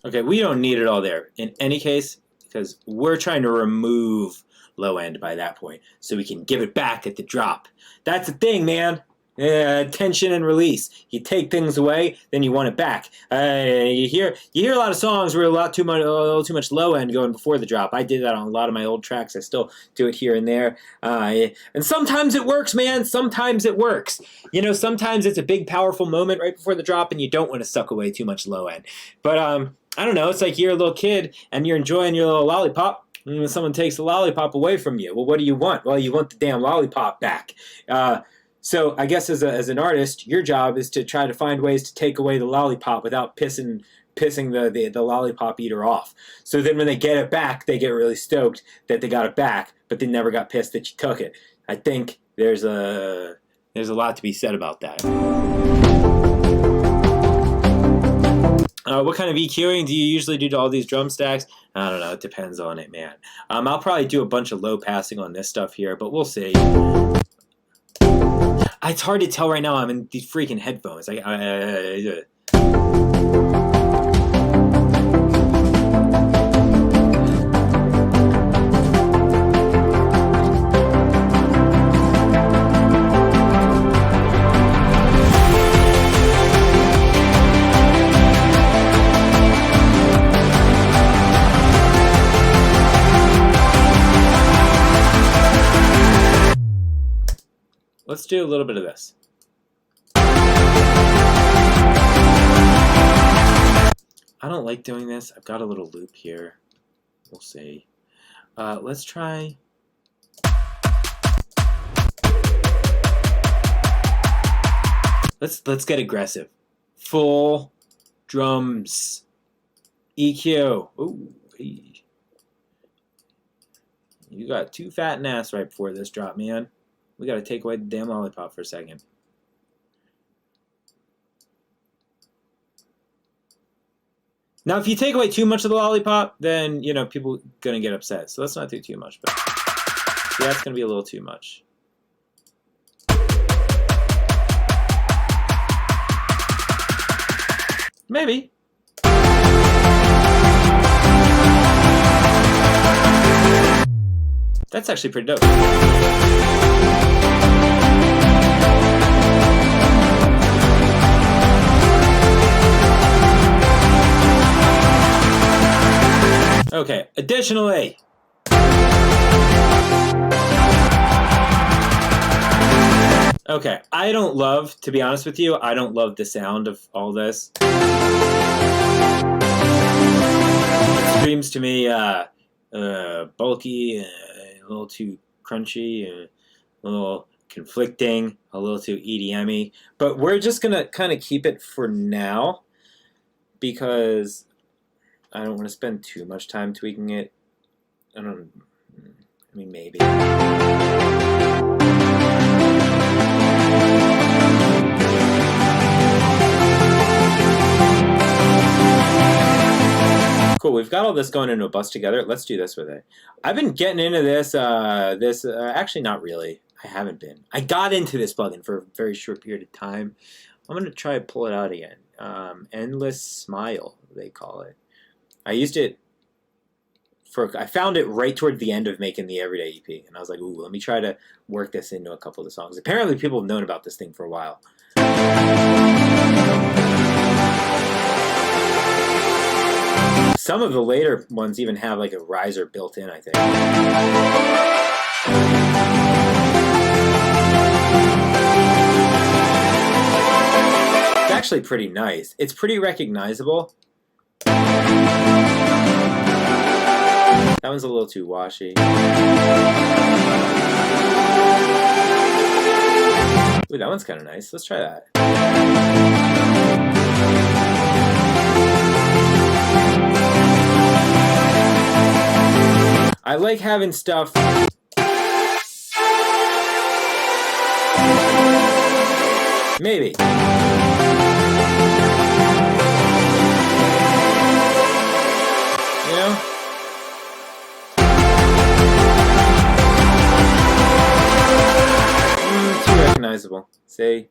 Okay, we don't need it all there in any case, because we're trying to remove low end by that point so we can give it back at the drop. That's the thing, man. Tension and release. You take things away, then you want it back. You hear a lot of songs where a little too much low end going before the drop. I did that on a lot of my old tracks. I still do it here and there. And sometimes it works, man. Sometimes it works. You know, sometimes it's a big, powerful moment right before the drop, and you don't want to suck away too much low end. But I don't know. It's like you're a little kid and you're enjoying your little lollipop. And when someone takes the lollipop away from you, well, what do you want? Well, you want the damn lollipop back. So I guess as an artist, your job is to try to find ways to take away the lollipop without pissing the lollipop eater off. So then when they get it back, they get really stoked that they got it back, but they never got pissed that you took it. I think there's a lot to be said about that. What kind of EQing do you usually do to all these drum stacks? I don't know. It depends on it, man. I'll probably do a bunch of low passing on this stuff here, but we'll see. It's hard to tell right now. I'm in these freaking headphones. Let's do a little bit of this. I don't like doing this. I've got a little loop here. We'll see. Let's try. Let's get aggressive. Full drums. EQ. Ooh. You got too fat an ass right before this drop, man. We got to take away the damn lollipop for a second. Now, if you take away too much of the lollipop, then, you know, people are going to get upset. So let's not do too much. But yeah, it's going to be a little too much. Maybe. That's actually pretty dope. Okay, additionally, okay, I don't love, to be honest with you, I don't love the sound of all this. It screams to me bulky, a little too crunchy, a little conflicting, a little too EDM-y. But we're just going to kind of keep it for now because I don't want to spend too much time tweaking it. I mean, maybe. Cool, we've got all this going into a bus together. Let's do this with it. I've been getting into this, actually not really. I haven't been. I got into this plugin for a very short period of time. I'm going to try to pull it out again. Endless Smile, they call it. I used it I found it right toward the end of making the Everyday EP, and I was like, ooh, let me try to work this into a couple of the songs. Apparently people have known about this thing for a while. Some of the later ones even have like a riser built in, I think. It's actually pretty nice. It's pretty recognizable. That one's a little too washy. Ooh, that one's kind of nice. Let's try that. I like having stuff. Maybe. You know? Too recognizable. Say.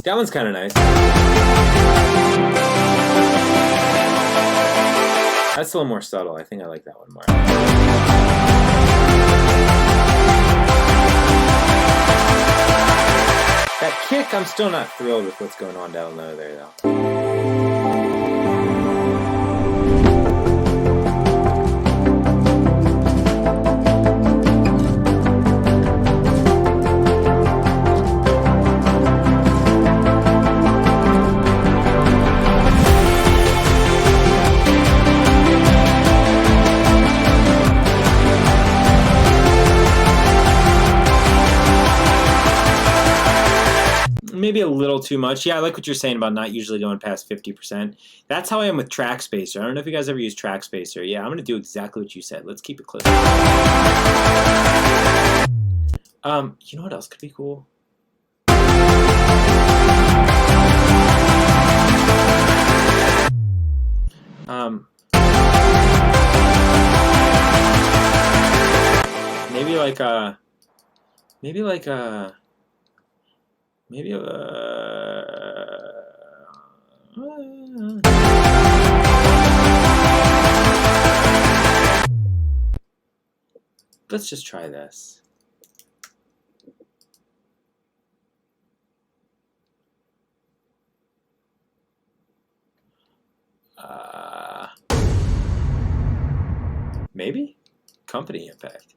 That one's kind of nice. That's a little more subtle. I think I like that one more. That kick, I'm still not thrilled with what's going on down low there, though. Maybe a little too much. Yeah, I like what you're saying about not usually going past 50%. That's how I am with Track Spacer. I don't know if you guys ever use Track Spacer. Yeah, I'm going to do exactly what you said. Let's keep it close. You know what else could be cool? Maybe like a... let's just try this. Maybe? Company impact.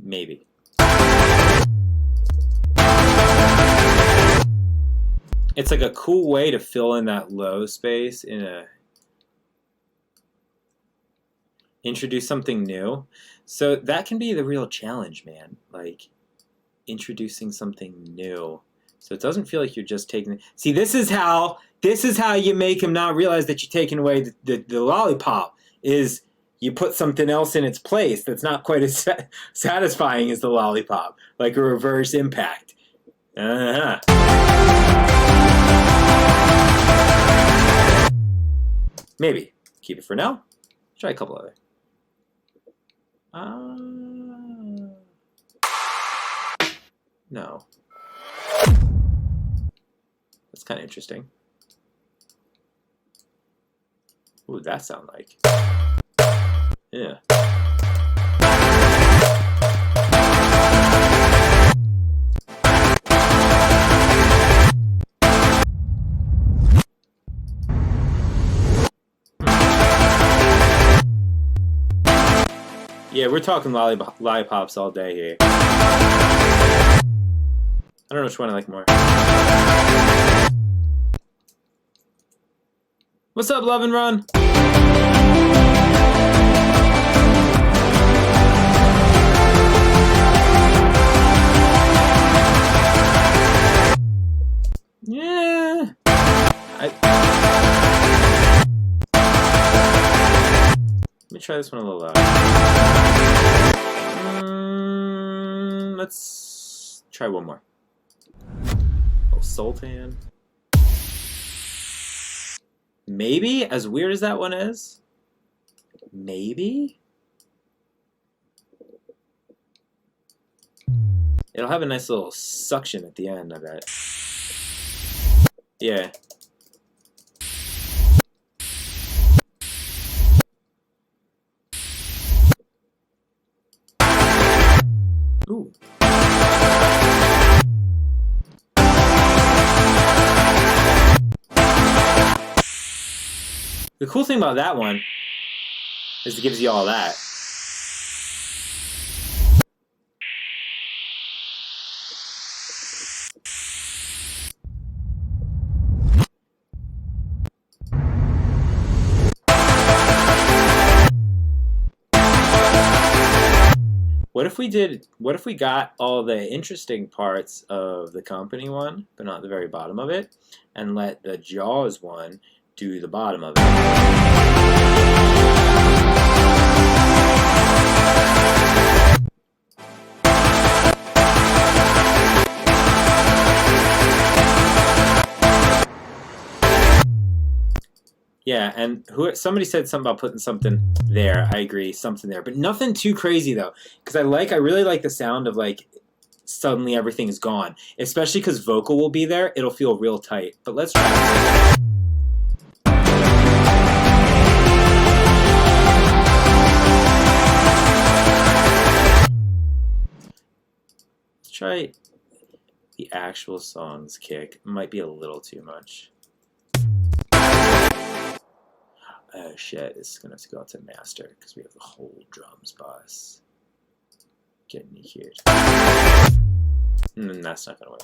Maybe. It's like a cool way to fill in that low space in a... introduce something new. So that can be the real challenge, man. Like, introducing something new. So it doesn't feel like you're just taking... See, this is how you make him not realize that you're taking away the lollipop, is you put something else in its place that's not quite as satisfying as the lollipop, like a reverse impact. Maybe. Keep it for now. Try a couple other. No. That's kind of interesting. What would that sound like? Yeah. Yeah, we're talking lollipops all day here. I don't know which one I like more. What's up, Love and Run? Yeah. Let me try this one a little louder. Let's try one more. Oh, Sultan. Maybe, as weird as that one is, maybe it'll have a nice little suction at the end, I bet. Yeah. Ooh. The cool thing about that one is it gives you all that. What if we got all the interesting parts of the company one, but not the very bottom of it, and let the Jaws one do the bottom of it? Yeah, and somebody said something about putting something there. I agree, something there, but nothing too crazy though, because I really like the sound of like suddenly everything is gone, especially because vocal will be there. It'll feel real tight. But let's try. Let's try the actual song's kick. It might be a little too much. Oh shit, this is gonna have to go out to master because we have the whole drums bus getting EQ'd. That's not gonna work.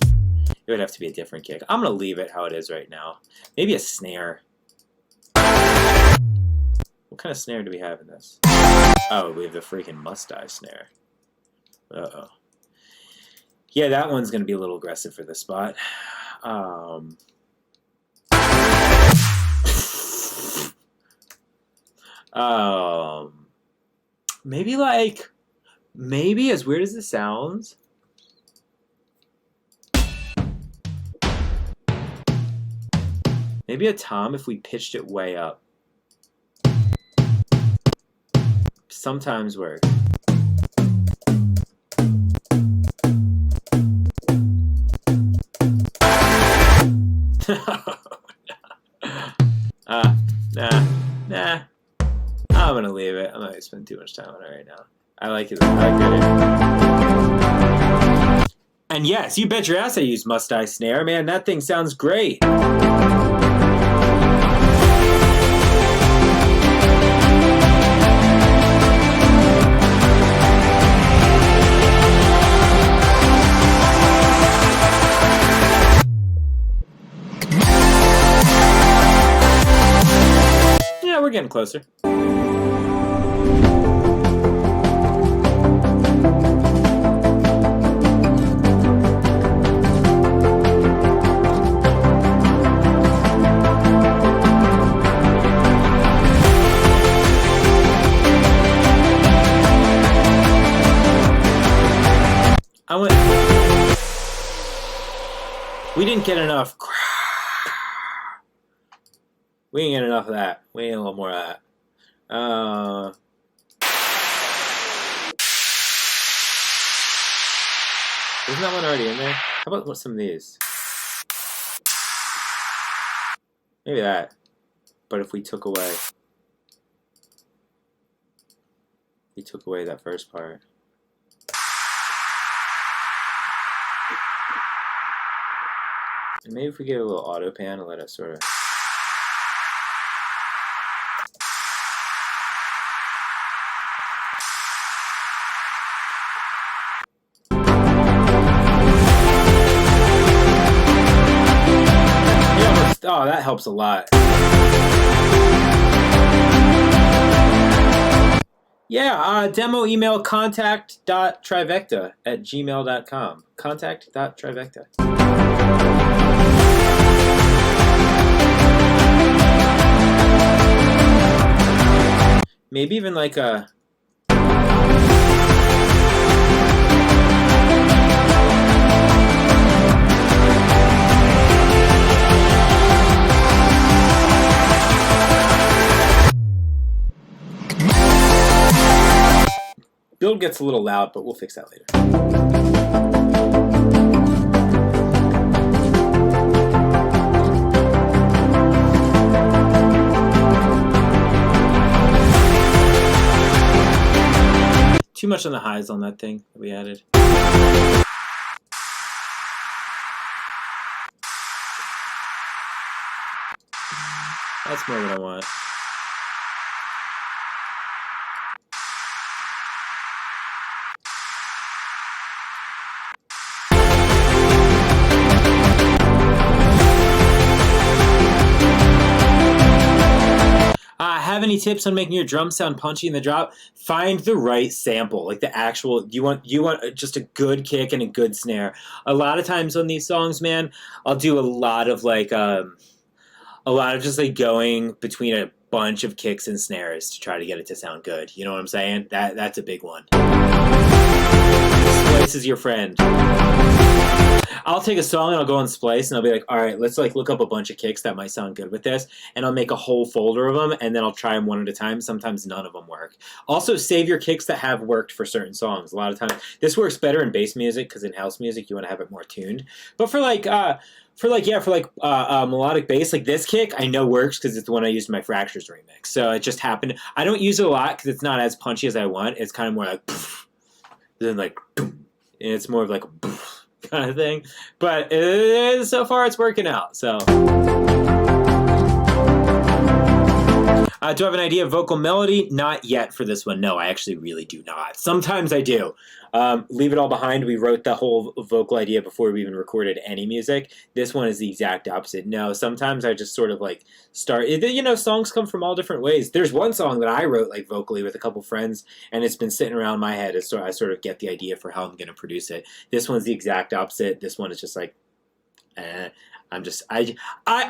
It would have to be a different kick. I'm gonna leave it how it is right now. Maybe a snare. What kind of snare do we have in this? Oh, we have the freaking must-die snare. Uh-oh. Yeah, that one's gonna be a little aggressive for this spot. Maybe as weird as it sounds, maybe a tom if we pitched it way up. Sometimes work. Nah. I'm gonna leave it. I'm not gonna spend too much time on it right now. I like it. And yes, you bet your ass I use must-die snare. Man, that thing sounds great. Yeah, we're getting closer. We didn't get enough. We didn't get enough of that. We need a little more of that. Isn't that one already in there? How about some of these? Maybe that. But if we took away that first part. And maybe if we get a little auto pan and let it sort of. Oh, that helps a lot. Yeah, demo email contact.trivecta@gmail.com. Contact.trivecta. Maybe even like a... Build gets a little loud, but we'll fix that later. Too much on the highs on that thing that we added. That's more what I want. Have any tips on making your drums sound punchy in the drop? Find the right sample, like the actual. You want just a good kick and a good snare. A lot of times on these songs, man, I'll do a lot of just like going between a bunch of kicks and snares to try to get it to sound good. You know what I'm saying? That's a big one. Splice is your friend. I'll take a song and I'll go on Splice and I'll be like, all right, let's like look up a bunch of kicks that might sound good with this, and I'll make a whole folder of them, and then I'll try them one at a time. Sometimes none of them work. Also, save your kicks that have worked for certain songs. A lot of times, this works better in bass music because in house music you want to have it more tuned. But for melodic bass, like this kick, I know works because it's the one I used in my Fractures remix. So it just happened. I don't use it a lot because it's not as punchy as I want. It's kind of more like, then like, and it's more of like a kind of thing. But so far it's working out. So. Do I have an idea of vocal melody? Not yet for this one. No, I actually really do not. Sometimes I do. Leave It All Behind, we wrote the whole vocal idea before we even recorded any music. This one is the exact opposite. No, sometimes I just sort of like start, you know, songs come from all different ways. There's one song that I wrote like vocally with a couple friends, and it's been sitting around my head, so I sort of get the idea for how I'm going to produce it. This one's the exact opposite. This one is just like, I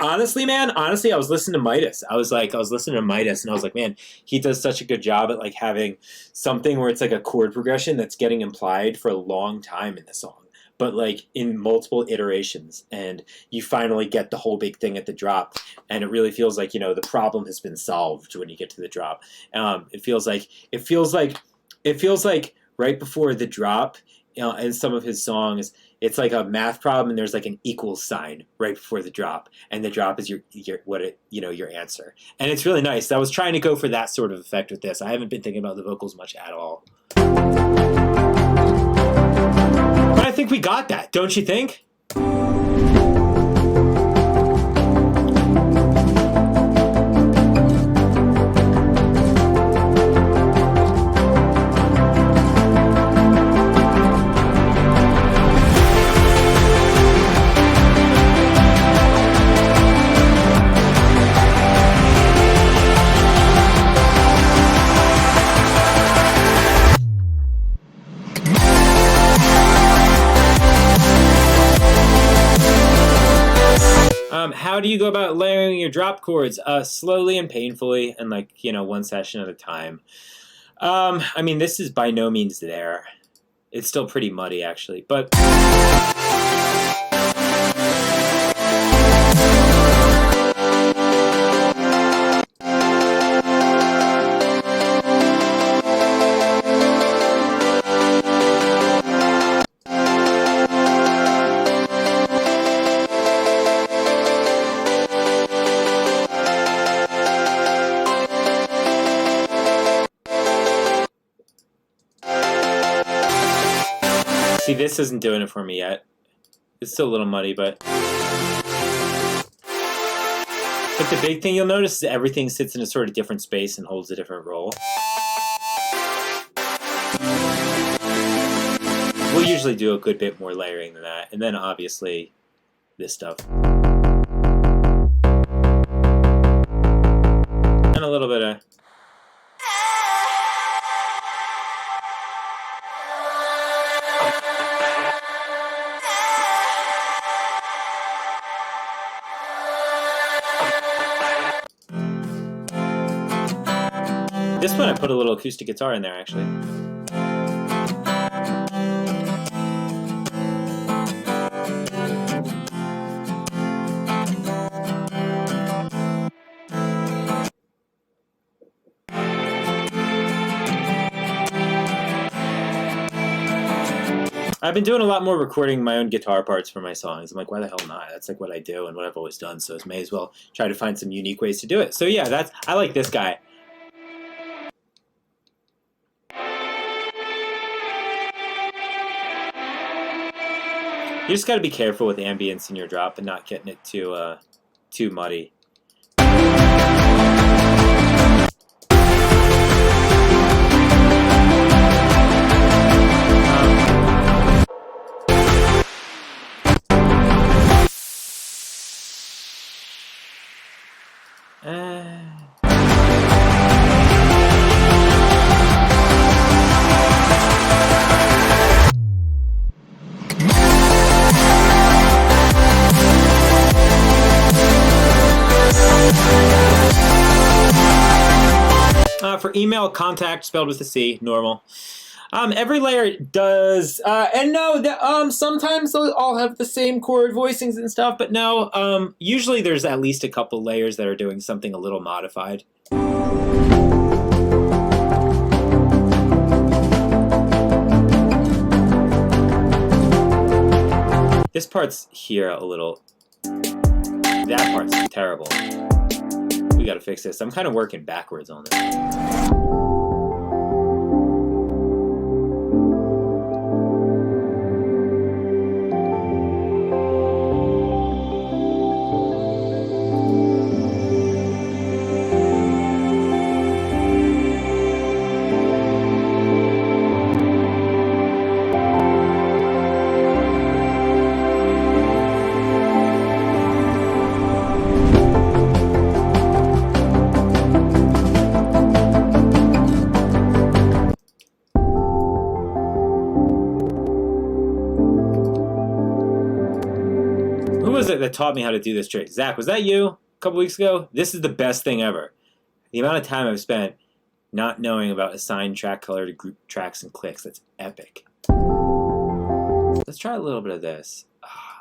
honestly, man, I was listening to Midas. I was listening to Midas, and I was like, man, he does such a good job at like having something where it's like a chord progression that's getting implied for a long time in the song, but like in multiple iterations, and you finally get the whole big thing at the drop, and it really feels like, you know, the problem has been solved when you get to the drop. It feels like right before the drop, you know, in some of his songs, it's like a math problem, and there's like an equal sign right before the drop, and the drop is your answer, and it's really nice. I was trying to go for that sort of effect with this. I haven't been thinking about the vocals much at all, but I think we got that, don't you think? How do you go about layering your drop chords? Slowly and painfully, and like, you know, one session at a time. I mean, this is by no means there. It's still pretty muddy, actually, but. See, this isn't doing it for me yet. It's still a little muddy, but the big thing you'll notice is everything sits in a sort of different space and holds a different role. We'll usually do a good bit more layering than that, and then obviously this stuff. And a little bit of... This one I put a little acoustic guitar in there, actually. I've been doing a lot more recording my own guitar parts for my songs. I'm like, why the hell not? That's like what I do and what I've always done, so I may as well try to find some unique ways to do it. So yeah, I like this guy. You just got to be careful with ambience in your drop and not getting it too muddy. For email, contact spelled with a C, normal. Every layer does, and no, sometimes they'll all have the same chord voicings and stuff, but no, usually there's at least a couple layers that are doing something a little modified. This part's here a little. That part's terrible. We gotta fix this. I'm kind of working backwards on this. Who was it that taught me how to do this trick? Zach, was that you a couple weeks ago? This is the best thing ever. The amount of time I've spent not knowing about assigned track color to group tracks and clicks, that's epic. Let's try a little bit of this.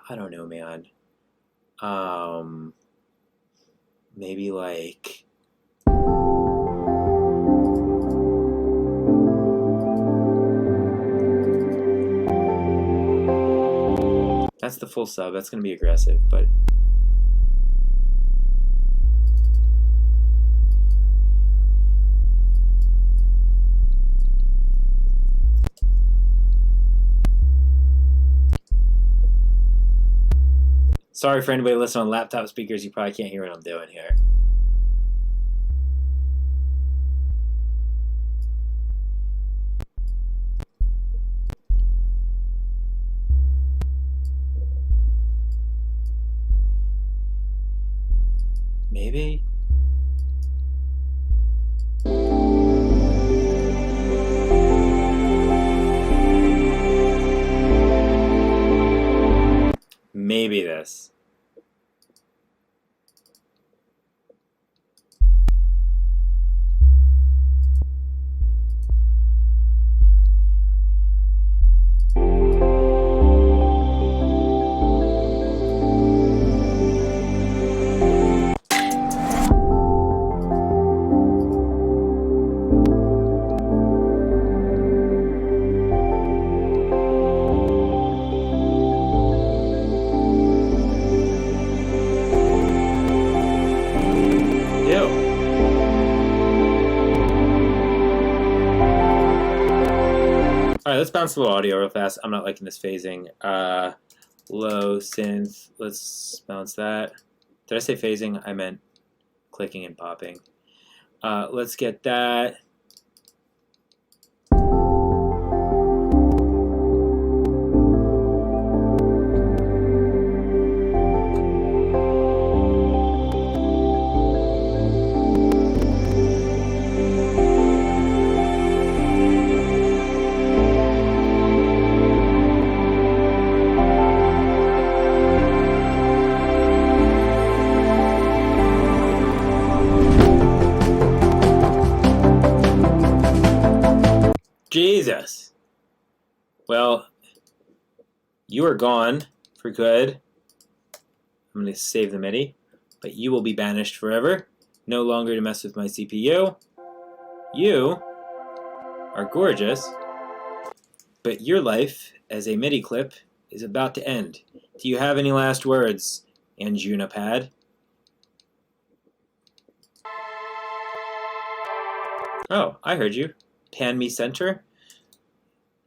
I don't know, man. Maybe like... That's the full sub. That's going to be aggressive, but... Sorry for anybody listening on laptop speakers. You probably can't hear what I'm doing here. Maybe? Maybe this. Alright, let's bounce a little audio real fast. I'm not liking this phasing. Low synth. Let's bounce that. Did I say phasing? I meant clicking and popping. Let's get that. Jesus. Well, you are gone for good. I'm going to save the MIDI, but you will be banished forever. No longer to mess with my CPU. You are gorgeous, but your life as a MIDI clip is about to end. Do you have any last words, Anjunapad? Oh, I heard you. Pan me center?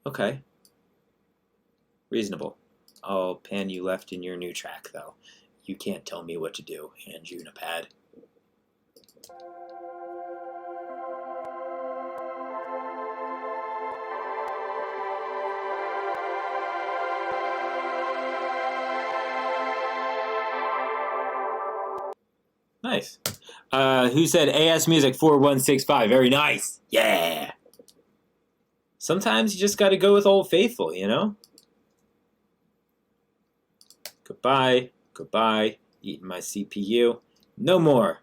Okay. Reasonable. I'll pan you left in your new track, though. You can't tell me what to do, Anjunapad. Nice. Who said AS Music 4165? Very nice. Yeah. Sometimes you just got to go with Old Faithful, you know? Goodbye. Goodbye. Eating my CPU. No more.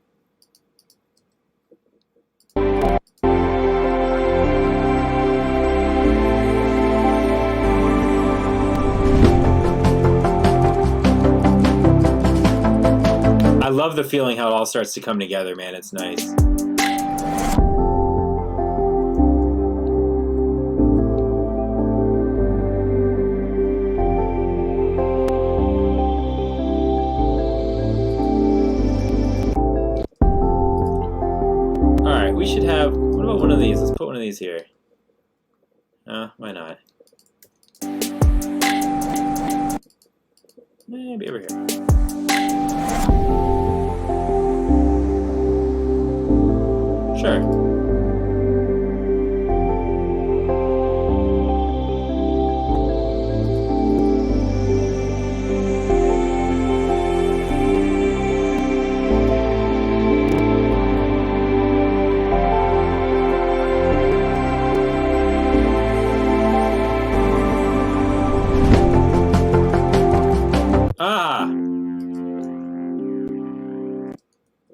I love the feeling how it all starts to come together, man. It's nice. Alright, we should have... What about one of these? Let's put one of these here. Why not? Maybe over here. Sure.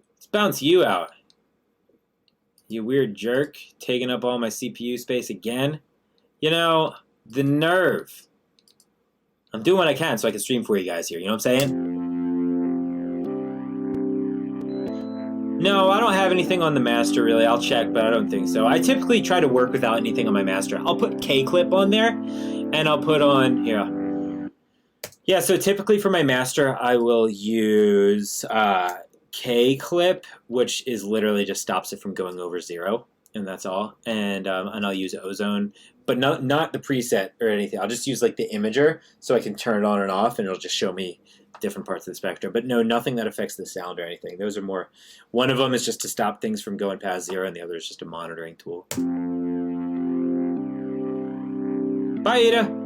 Let's bounce you out. You weird jerk, taking up all my CPU space again. You know, the nerve. I'm doing what I can so I can stream for you guys here, you know what I'm saying? No, I don't have anything on the master really. I'll check, but I don't think so. I typically try to work without anything on my master. I'll put K-clip on there, and I'll put on, here. Yeah, so typically for my master, I will use K-clip, which is literally just stops it from going over 0, and that's all. And I'll use ozone, but not the preset or anything. I'll just use like the imager so I can turn it on and off, and it'll just show me different parts of the spectrum. But no, nothing that affects the sound or anything. Those are more. One of them is just to stop things from going past 0, and the other is just a monitoring tool. Bye, Ida.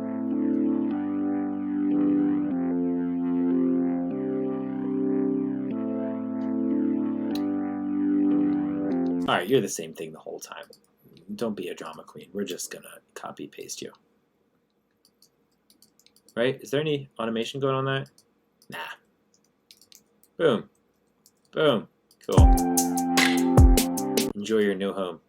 Alright, you're the same thing the whole time. Don't be a drama queen. We're just gonna copy paste you. Right? Is there any automation going on that? Nah. Boom. Boom. Cool. Enjoy your new home.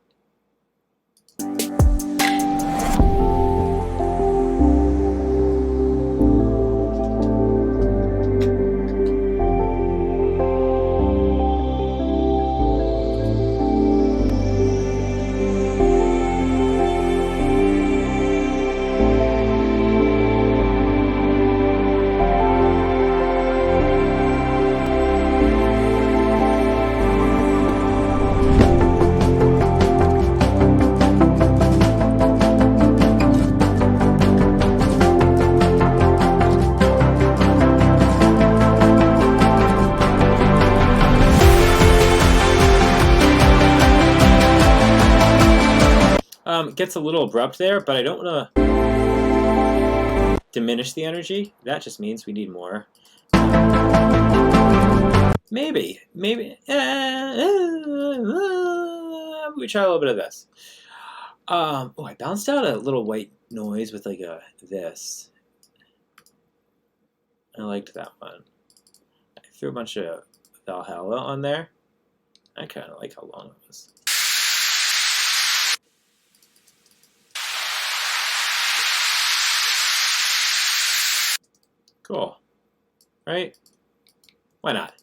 Gets a little abrupt there, but I don't want to diminish the energy. That just means we need more. Maybe. We try a little bit of this. Oh, I bounced out a little white noise with like this. I liked that one. I threw a bunch of Valhalla on there. I kind of like how long it was. Cool. Right? Why not?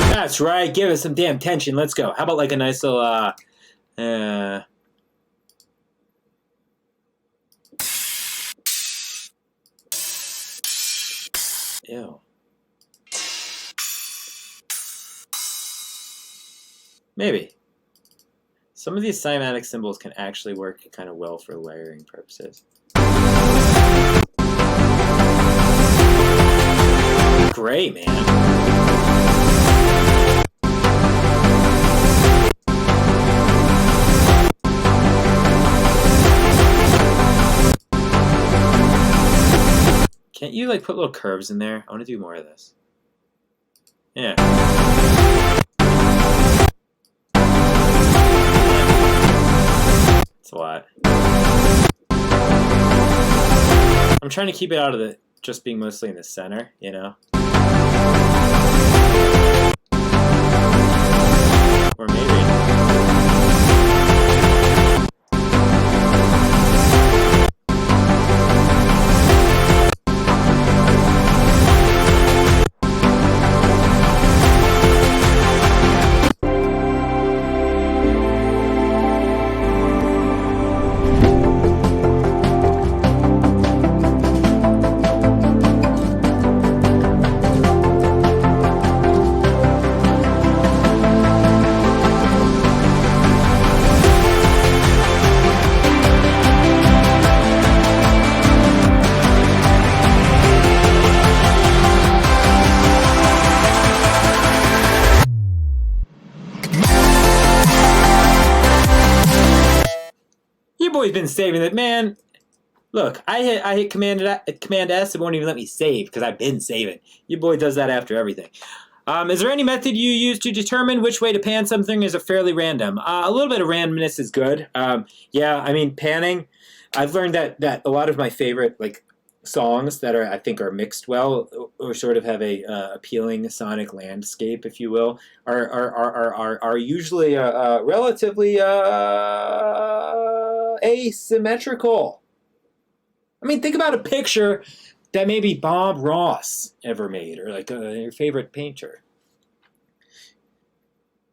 That's right. Give us some damn tension. Let's go. How about like a nice little ew. Maybe. Some of these cymatic symbols can actually work kind of well for layering purposes. great, man. Can't you like put little curves in there? I want to do more of this. Yeah. It's a lot. I'm trying to keep it out of the just being mostly in the center, you know? Or maybe. Your boy's been saving it, man. Look, I hit Command S, it won't even let me save because I've been saving. Your boy does that after everything. Is there any method you use to determine which way to pan something? Is it fairly random? A little bit of randomness is good. Yeah, I mean, panning. I've learned that a lot of my favorite like songs that I think are mixed well or sort of have a appealing sonic landscape, if you will, are usually relatively asymmetrical. I mean, think about a picture that maybe Bob Ross ever made, or like your favorite painter.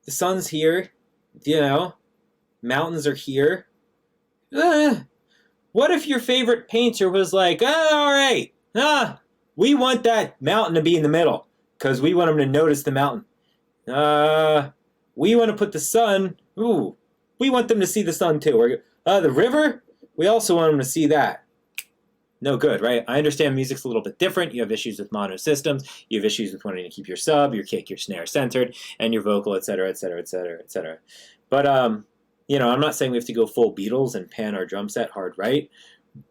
The sun's here, you know, mountains are here. What if your favorite painter was like, all right, we want that mountain to be in the middle because we want them to notice the mountain. We want to put the sun, we want them to see the sun too. The river, we also want them to see that. No good, right? I understand music's a little bit different. You have issues with mono systems. You have issues with wanting to keep your sub, your kick, your snare centered, and your vocal, etc., etc., etc., etc. But, you know, I'm not saying we have to go full Beatles and pan our drum set hard right,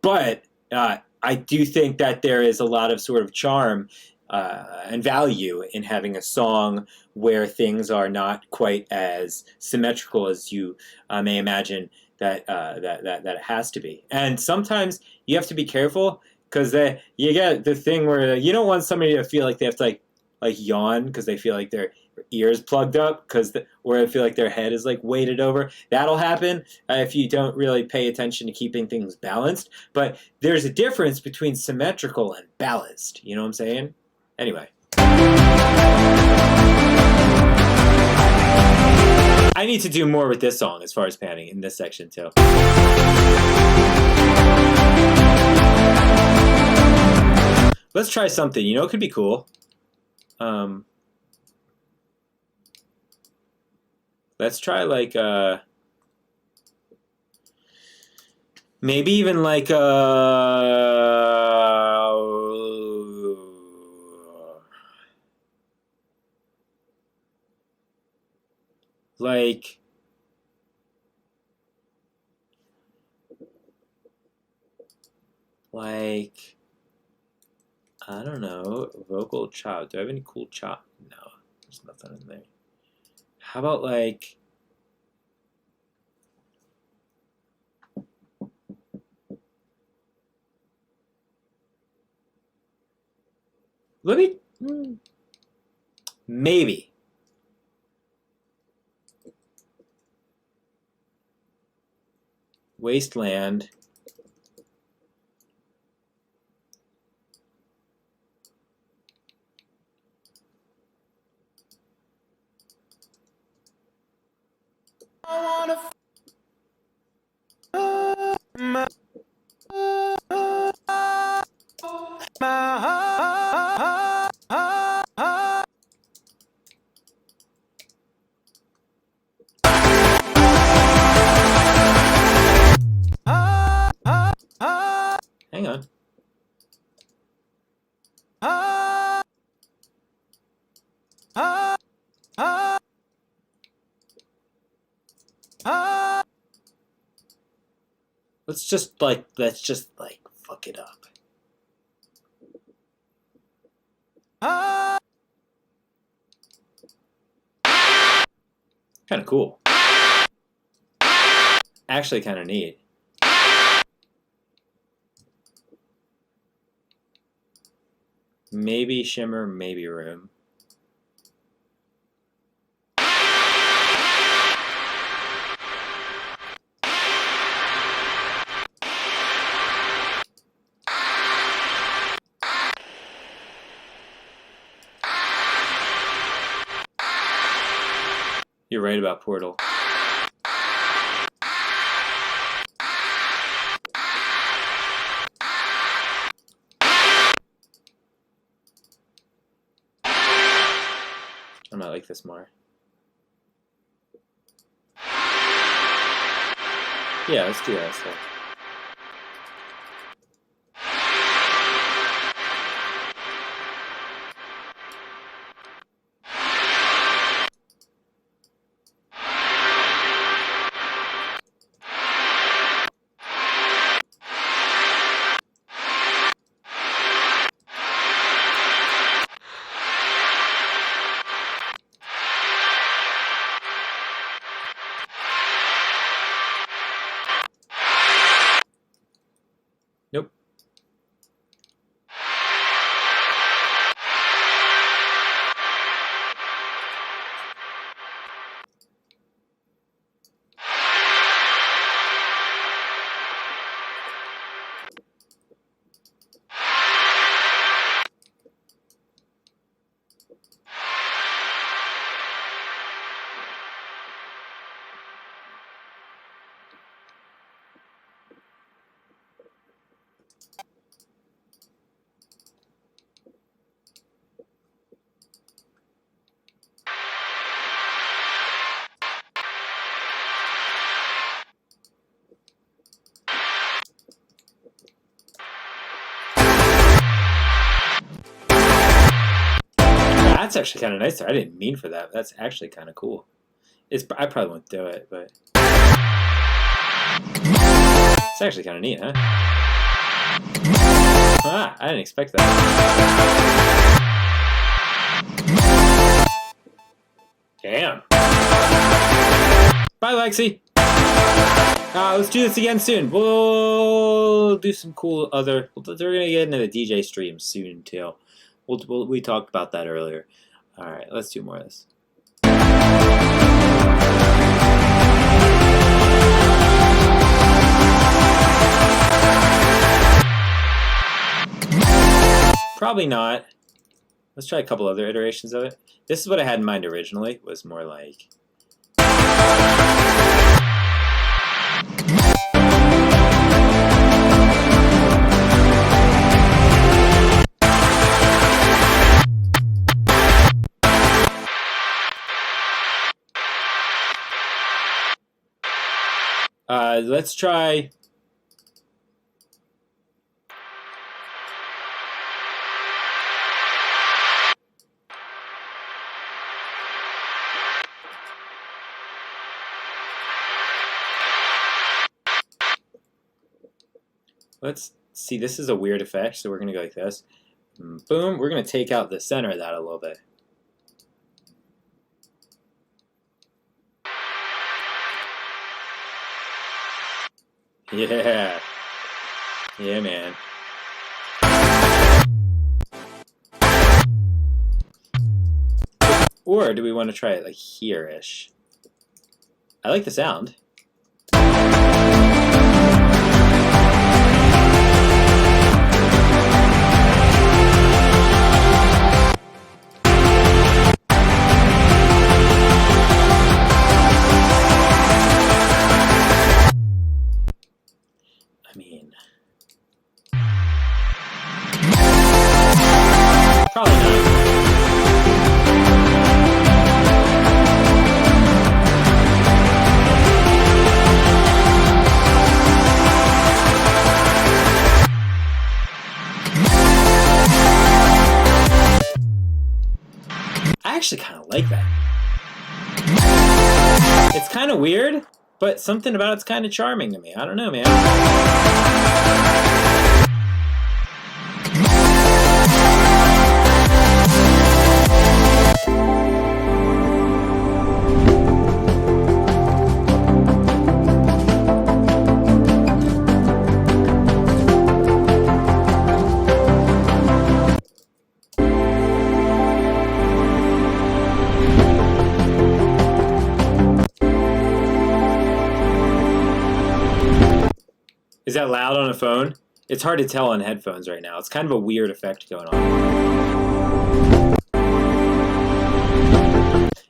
but I do think that there is a lot of sort of charm and value in having a song where things are not quite as symmetrical as you may imagine that it has to be. And sometimes you have to be careful because you get the thing where you don't want somebody to feel like they have to like yawn because they feel like their ears plugged up or they feel like their head is like weighted over. That'll happen if you don't really pay attention to keeping things balanced. But there's a difference between symmetrical and balanced. You know what I'm saying? Anyway. I need to do more with this song as far as panning in this section too. Let's try something. You know, it could be cool. Let's try like maybe even like I don't know, vocal chop. Do I have any cool chop? No, there's nothing in there. How about like maybe Wasteland. Hang on. Let's just like fuck it up. Kind of cool. Actually kind of neat. Maybe shimmer, maybe room. You're right about Portal. I might like this more. Yeah, let's do that stuff. Nope. That's actually kind of nice there. I didn't mean for that. That's actually kind of cool. I probably won't do it, but it's actually kind of neat, huh? Ah, I didn't expect that. Damn. Bye, Lexi. Let's do this again soon. We'll do some cool other. We're gonna get into the DJ stream soon too. We talked about that earlier. All right, let's do more of this. Probably not. Let's try a couple other iterations of it. This is what I had in mind originally. Was more like. Let's try. Let's see, this is a weird effect, so we're going to go like this. Boom, we're going to take out the center of that a little bit. Yeah. Yeah, man. Or do we want to try it like here-ish? I like the sound. I mean, probably not. I actually kind of like that. It's kind of weird, but something about it's kind of charming to me. I don't know, man. Is that loud on a phone? It's hard to tell on headphones right now. It's kind of a weird effect going on.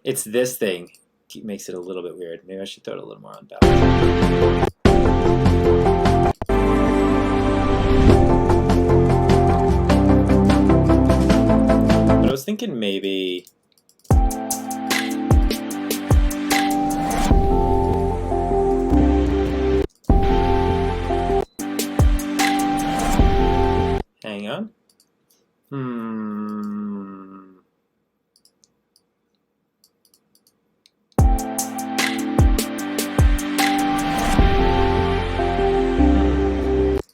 It's this thing. It makes it a little bit weird. Maybe I should throw it a little more on balance. But I was thinking maybe... Hang on.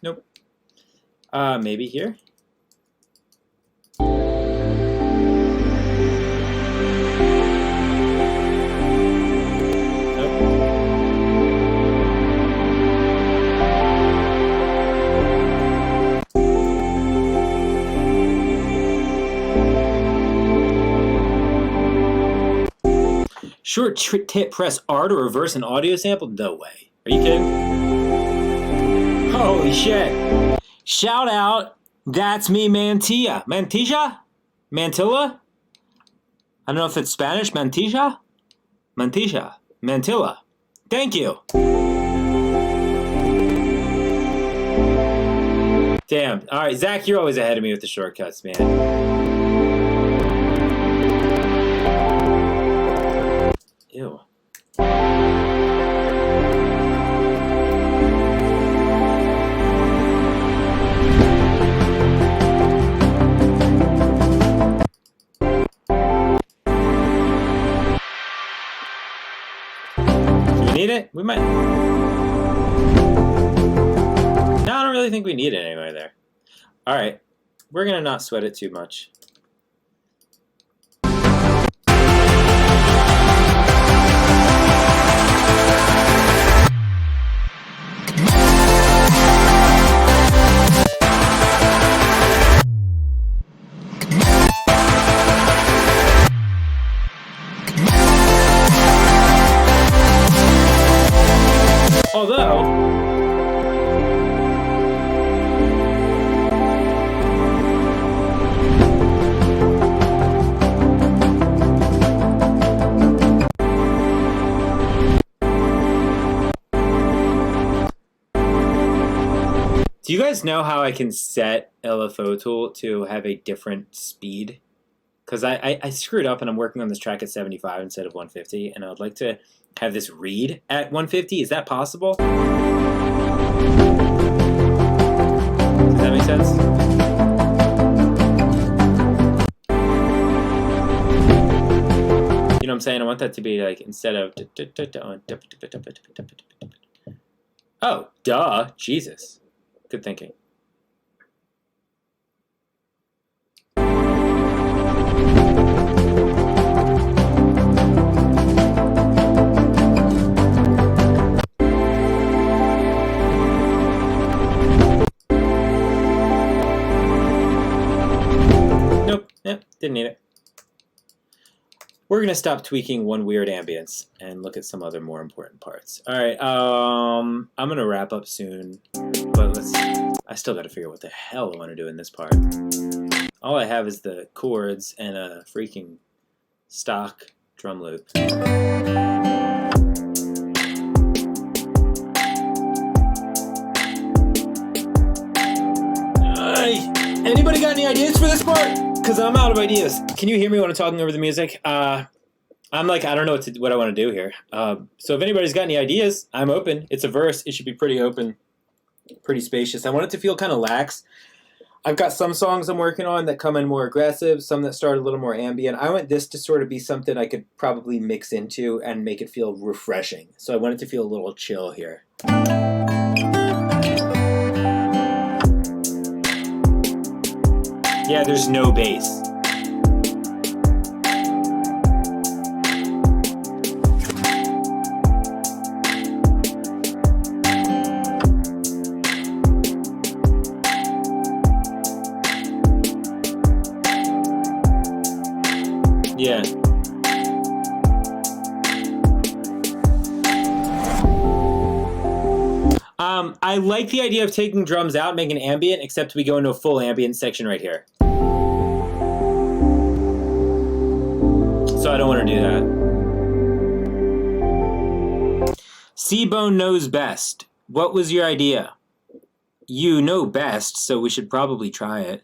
Nope. Maybe here? Short tip press R to reverse an audio sample? No way. Are you kidding? Holy shit. Shout out, that's me, Mantilla. Mantilla? Mantilla? I don't know if it's Spanish. Mantilla? Mantilla. Mantilla. Thank you. Damn. All right, Zach, you're always ahead of me with the shortcuts, man. Ew. Do we need it? We might. No, I don't really think we need it anyway there. All right. We're going to not sweat it too much. Although, do you guys know how I can set LFO tool to have a different speed? Because I screwed up and I'm working on this track at 75 instead of 150, and I would like to have this read at 150. Is that possible? Does that make sense? You know what I'm saying? I want that to be like, instead of... Oh, duh. Jesus. Good thinking. Nope. Yep. Didn't need it. We're gonna stop tweaking one weird ambience and look at some other more important parts. All right. I'm gonna wrap up soon, but I still got to figure out what the hell I want to do in this part. All I have is the chords and a freaking stock drum loop. Anybody got any ideas for this part? Because I'm out of ideas. Can you hear me when I'm talking over the music? I'm like, I don't know what I want to do here. So if anybody's got any ideas, I'm open. It's a verse. It should be pretty open, pretty spacious. I want it to feel kind of lax. I've got some songs I'm working on that come in more aggressive, some that start a little more ambient. I want this to sort of be something I could probably mix into and make it feel refreshing. So I want it to feel a little chill here. Yeah, there's no bass. Yeah. I like the idea of taking drums out, making ambient, except we go into a full ambient section right here. So I don't want to do that. C-Bone knows best. What was your idea? You know best, so we should probably try it.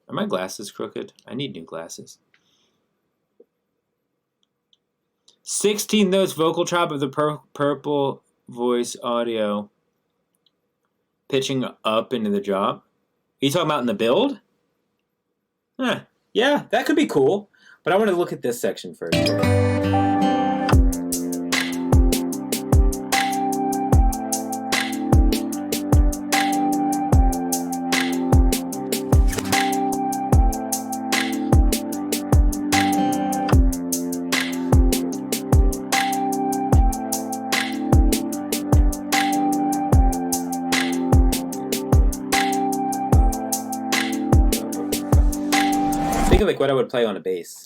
Are my glasses crooked? I need new glasses. 16 notes vocal chop of the purple voice audio. Pitching up into the job. Are you talking about in the build? Huh. Yeah, that could be cool. But I want to look at this section first. Like what I would play on a bass.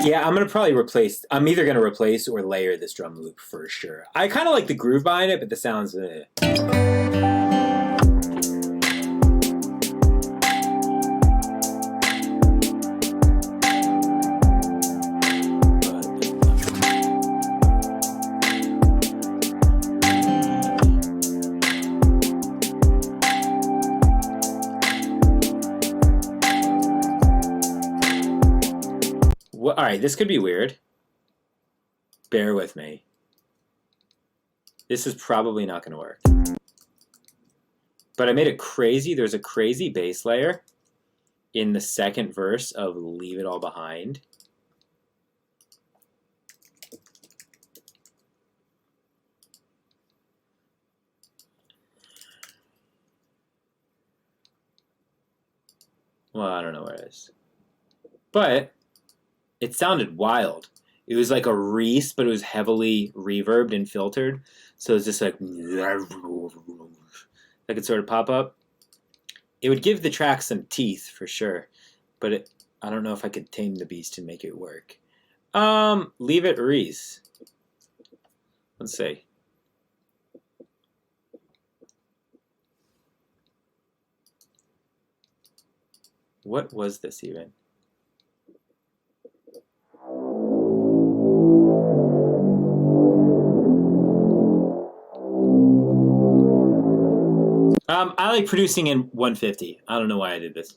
Yeah, I'm gonna probably replace. I'm either gonna replace or layer this drum loop for sure. I kind of like the groove behind it, but the sounds. All right, this could be weird. Bear with me. This is probably not going to work. But I made it crazy. There's a crazy bass layer in the second verse of Leave It All Behind. Well, I don't know where it is. But it sounded wild. It was like a Reese, but it was heavily reverbed and filtered. So it's just like that could sort of pop up. It would give the track some teeth for sure, but I don't know if I could tame the beast and make it work. Leave it Reese. Let's see. What was this even? I like producing in 150. I don't know why I did this.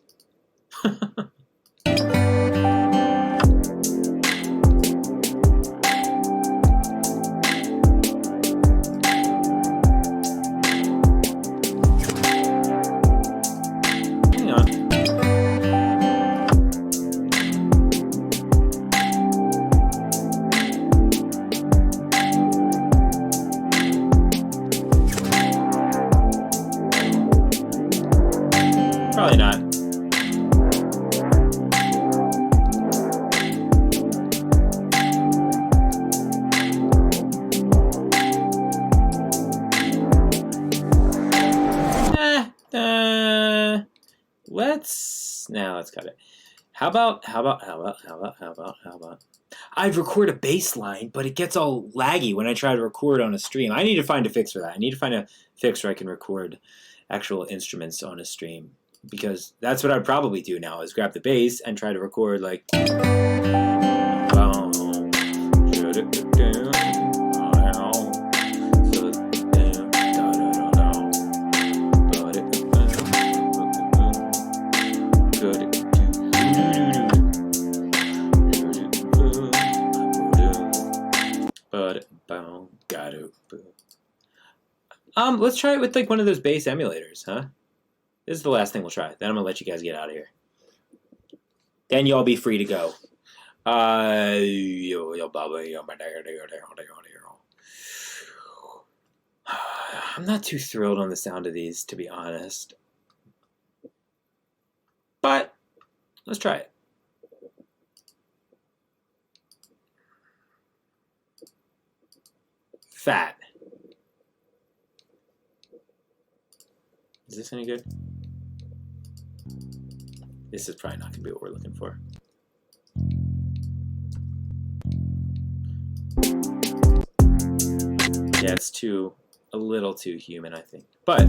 Hang on. Probably not. Let's cut it. How about I'd record a bass line, but it gets all laggy when I try to record on a stream. I need to find a fix for that. I need to find a fix where I can record actual instruments on a stream, because that's what I'd probably do now, is grab the bass and try to record like Let's try it with like one of those bass emulators, huh? This is the last thing we'll try. Then I'm gonna let you guys get out of here. Then y'all be free to go. I'm not too thrilled on the sound of these, to be honest. But let's try it. Fat. Is this any good? This is probably not going to be what we're looking for. Yeah, it's a little too human, I think. But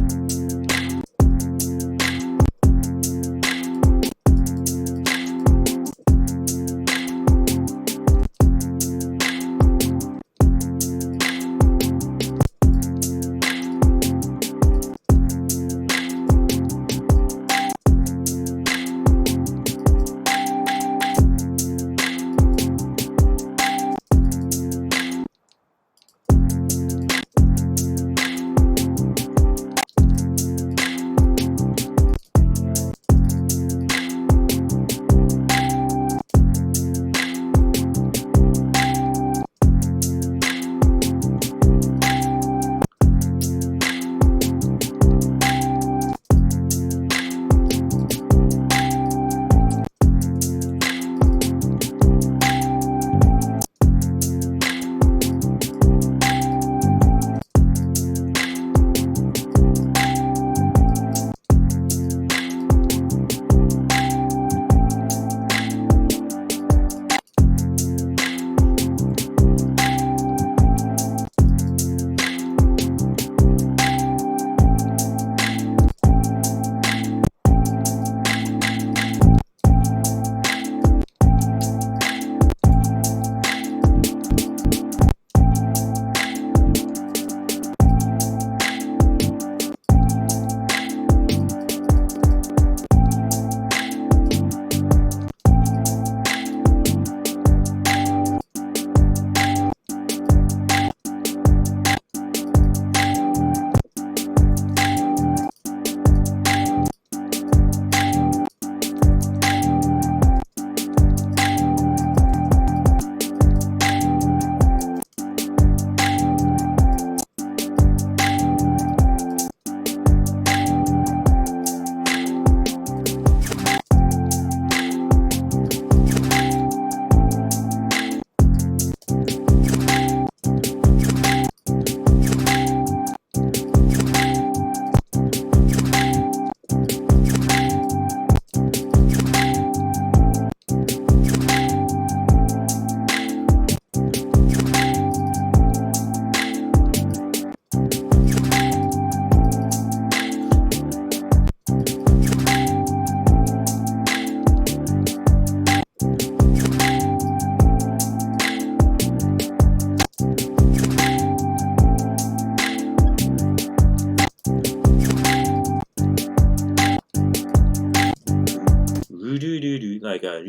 like a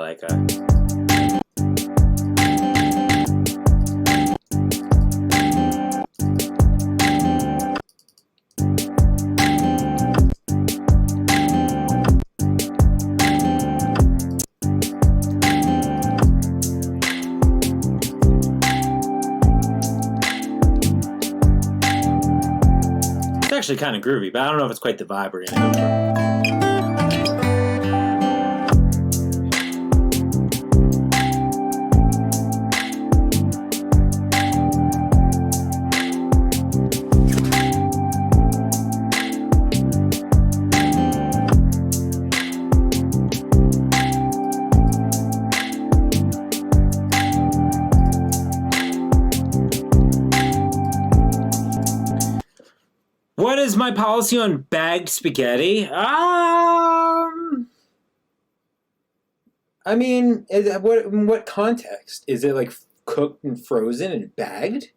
like a actually kind of groovy, but I don't know if it's quite the vibe we're gonna go for. What is my policy on bagged spaghetti? I mean, in what context? Is it like cooked and frozen and bagged?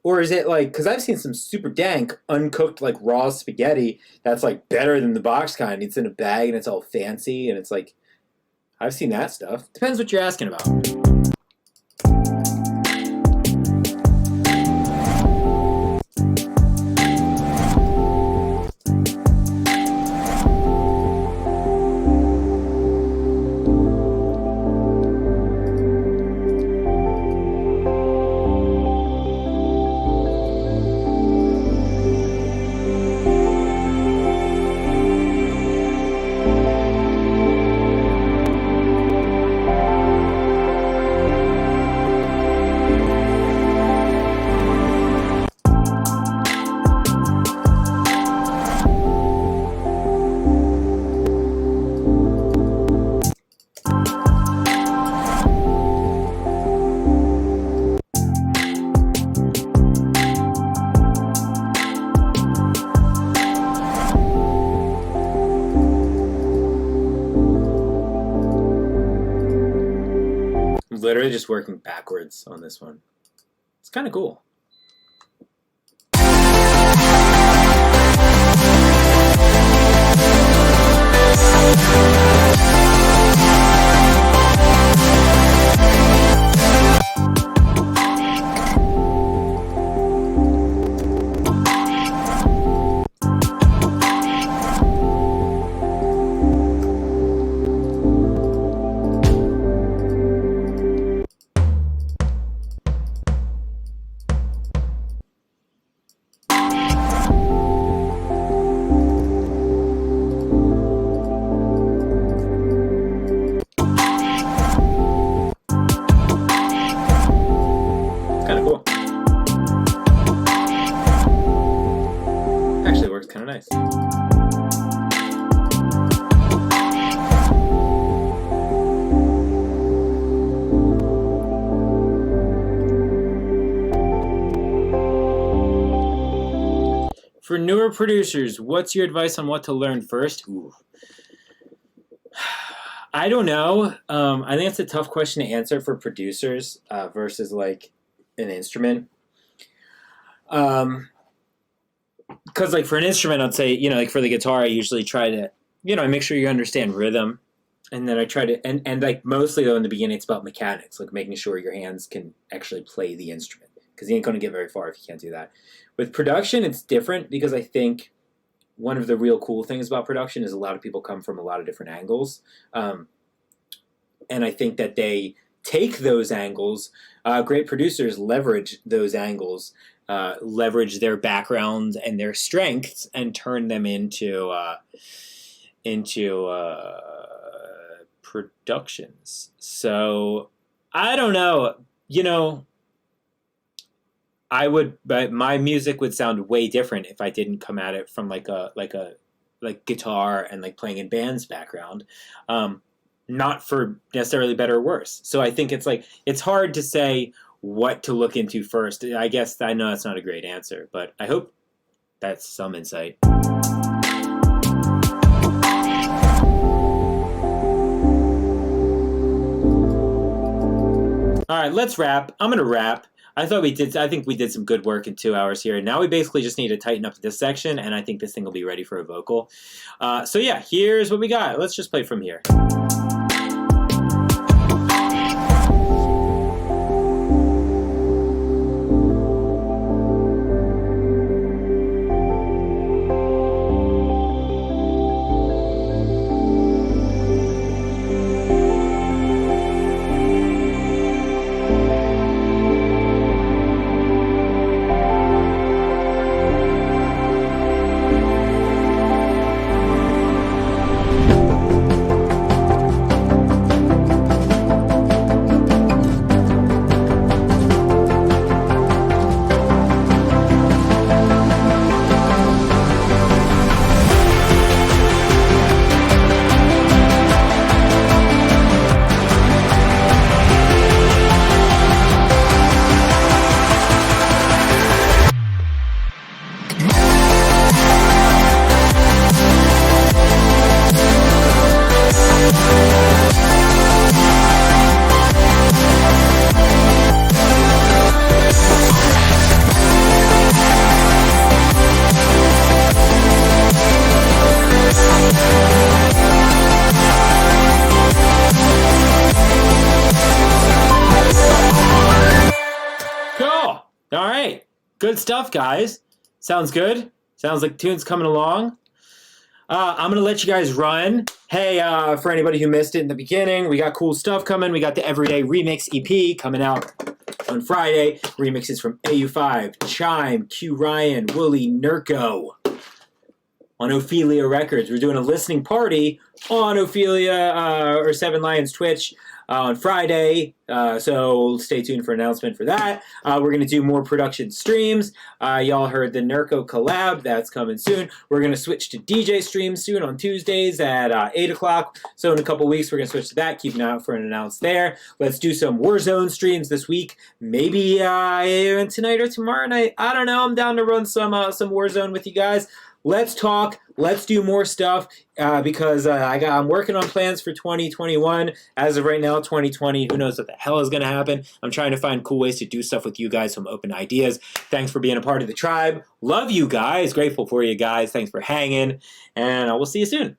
Or is it like, because I've seen some super dank, uncooked, like raw spaghetti that's like better than the box kind. It's in a bag and it's all fancy and it's like, I've seen that stuff. Depends what you're asking about. Literally just working backwards on this one. It's kind of cool. Kind of cool. Actually works kind of nice. For newer producers, what's your advice on what to learn first? Ooh. I don't know. I think it's a tough question to answer for producers versus like an instrument. Because like for an instrument, I'd say, you know, like for the guitar, I usually try to, you know, I make sure you understand rhythm. And then I try to, and like mostly though in the beginning, it's about mechanics, like making sure your hands can actually play the instrument. Because you ain't going to get very far if you can't do that. With production, it's different because I think one of the real cool things about production is a lot of people come from a lot of different angles. And I think that they take those angles. Great producers leverage those angles, leverage their backgrounds and their strengths and turn them into productions. So I don't know, you know, but my music would sound way different if I didn't come at it from like guitar and like playing in bands background. Not for necessarily better or worse. So I think it's hard to say what to look into first. I guess I know that's not a great answer, but I hope that's some insight. All right, let's wrap. I'm gonna wrap. I think we did some good work in 2 hours here. Now we basically just need to tighten up this section, and I think this thing will be ready for a vocal. So yeah, here's what we got. Let's just play from here. All right. Good stuff, guys. Sounds good. Sounds like tunes coming along. I'm going to let you guys run. Hey, for anybody who missed it in the beginning, we got cool stuff coming. We got the Everyday Remix EP coming out on Friday. Remixes from AU5, Chime, Q Ryan, Wooly, Nurko on Ophelia Records. We're doing a listening party on Ophelia or Seven Lions Twitch on Friday, so stay tuned for an announcement for that. We're going to do more production streams. Y'all heard the Nurko collab. That's coming soon. We're going to switch to DJ streams soon on Tuesdays at 8 o'clock. So in a couple weeks, we're going to switch to that. Keep an eye out for an announce there. Let's do some Warzone streams this week. Maybe even tonight or tomorrow night. I don't know. I'm down to run some Warzone with you guys. Let's talk. Let's do more stuff because I'm working on plans for 2021. As of right now, 2020, who knows what the hell is going to happen. I'm trying to find cool ways to do stuff with you guys, some open ideas. Thanks for being a part of the tribe. Love you guys. Grateful for you guys. Thanks for hanging. And we'll see you soon.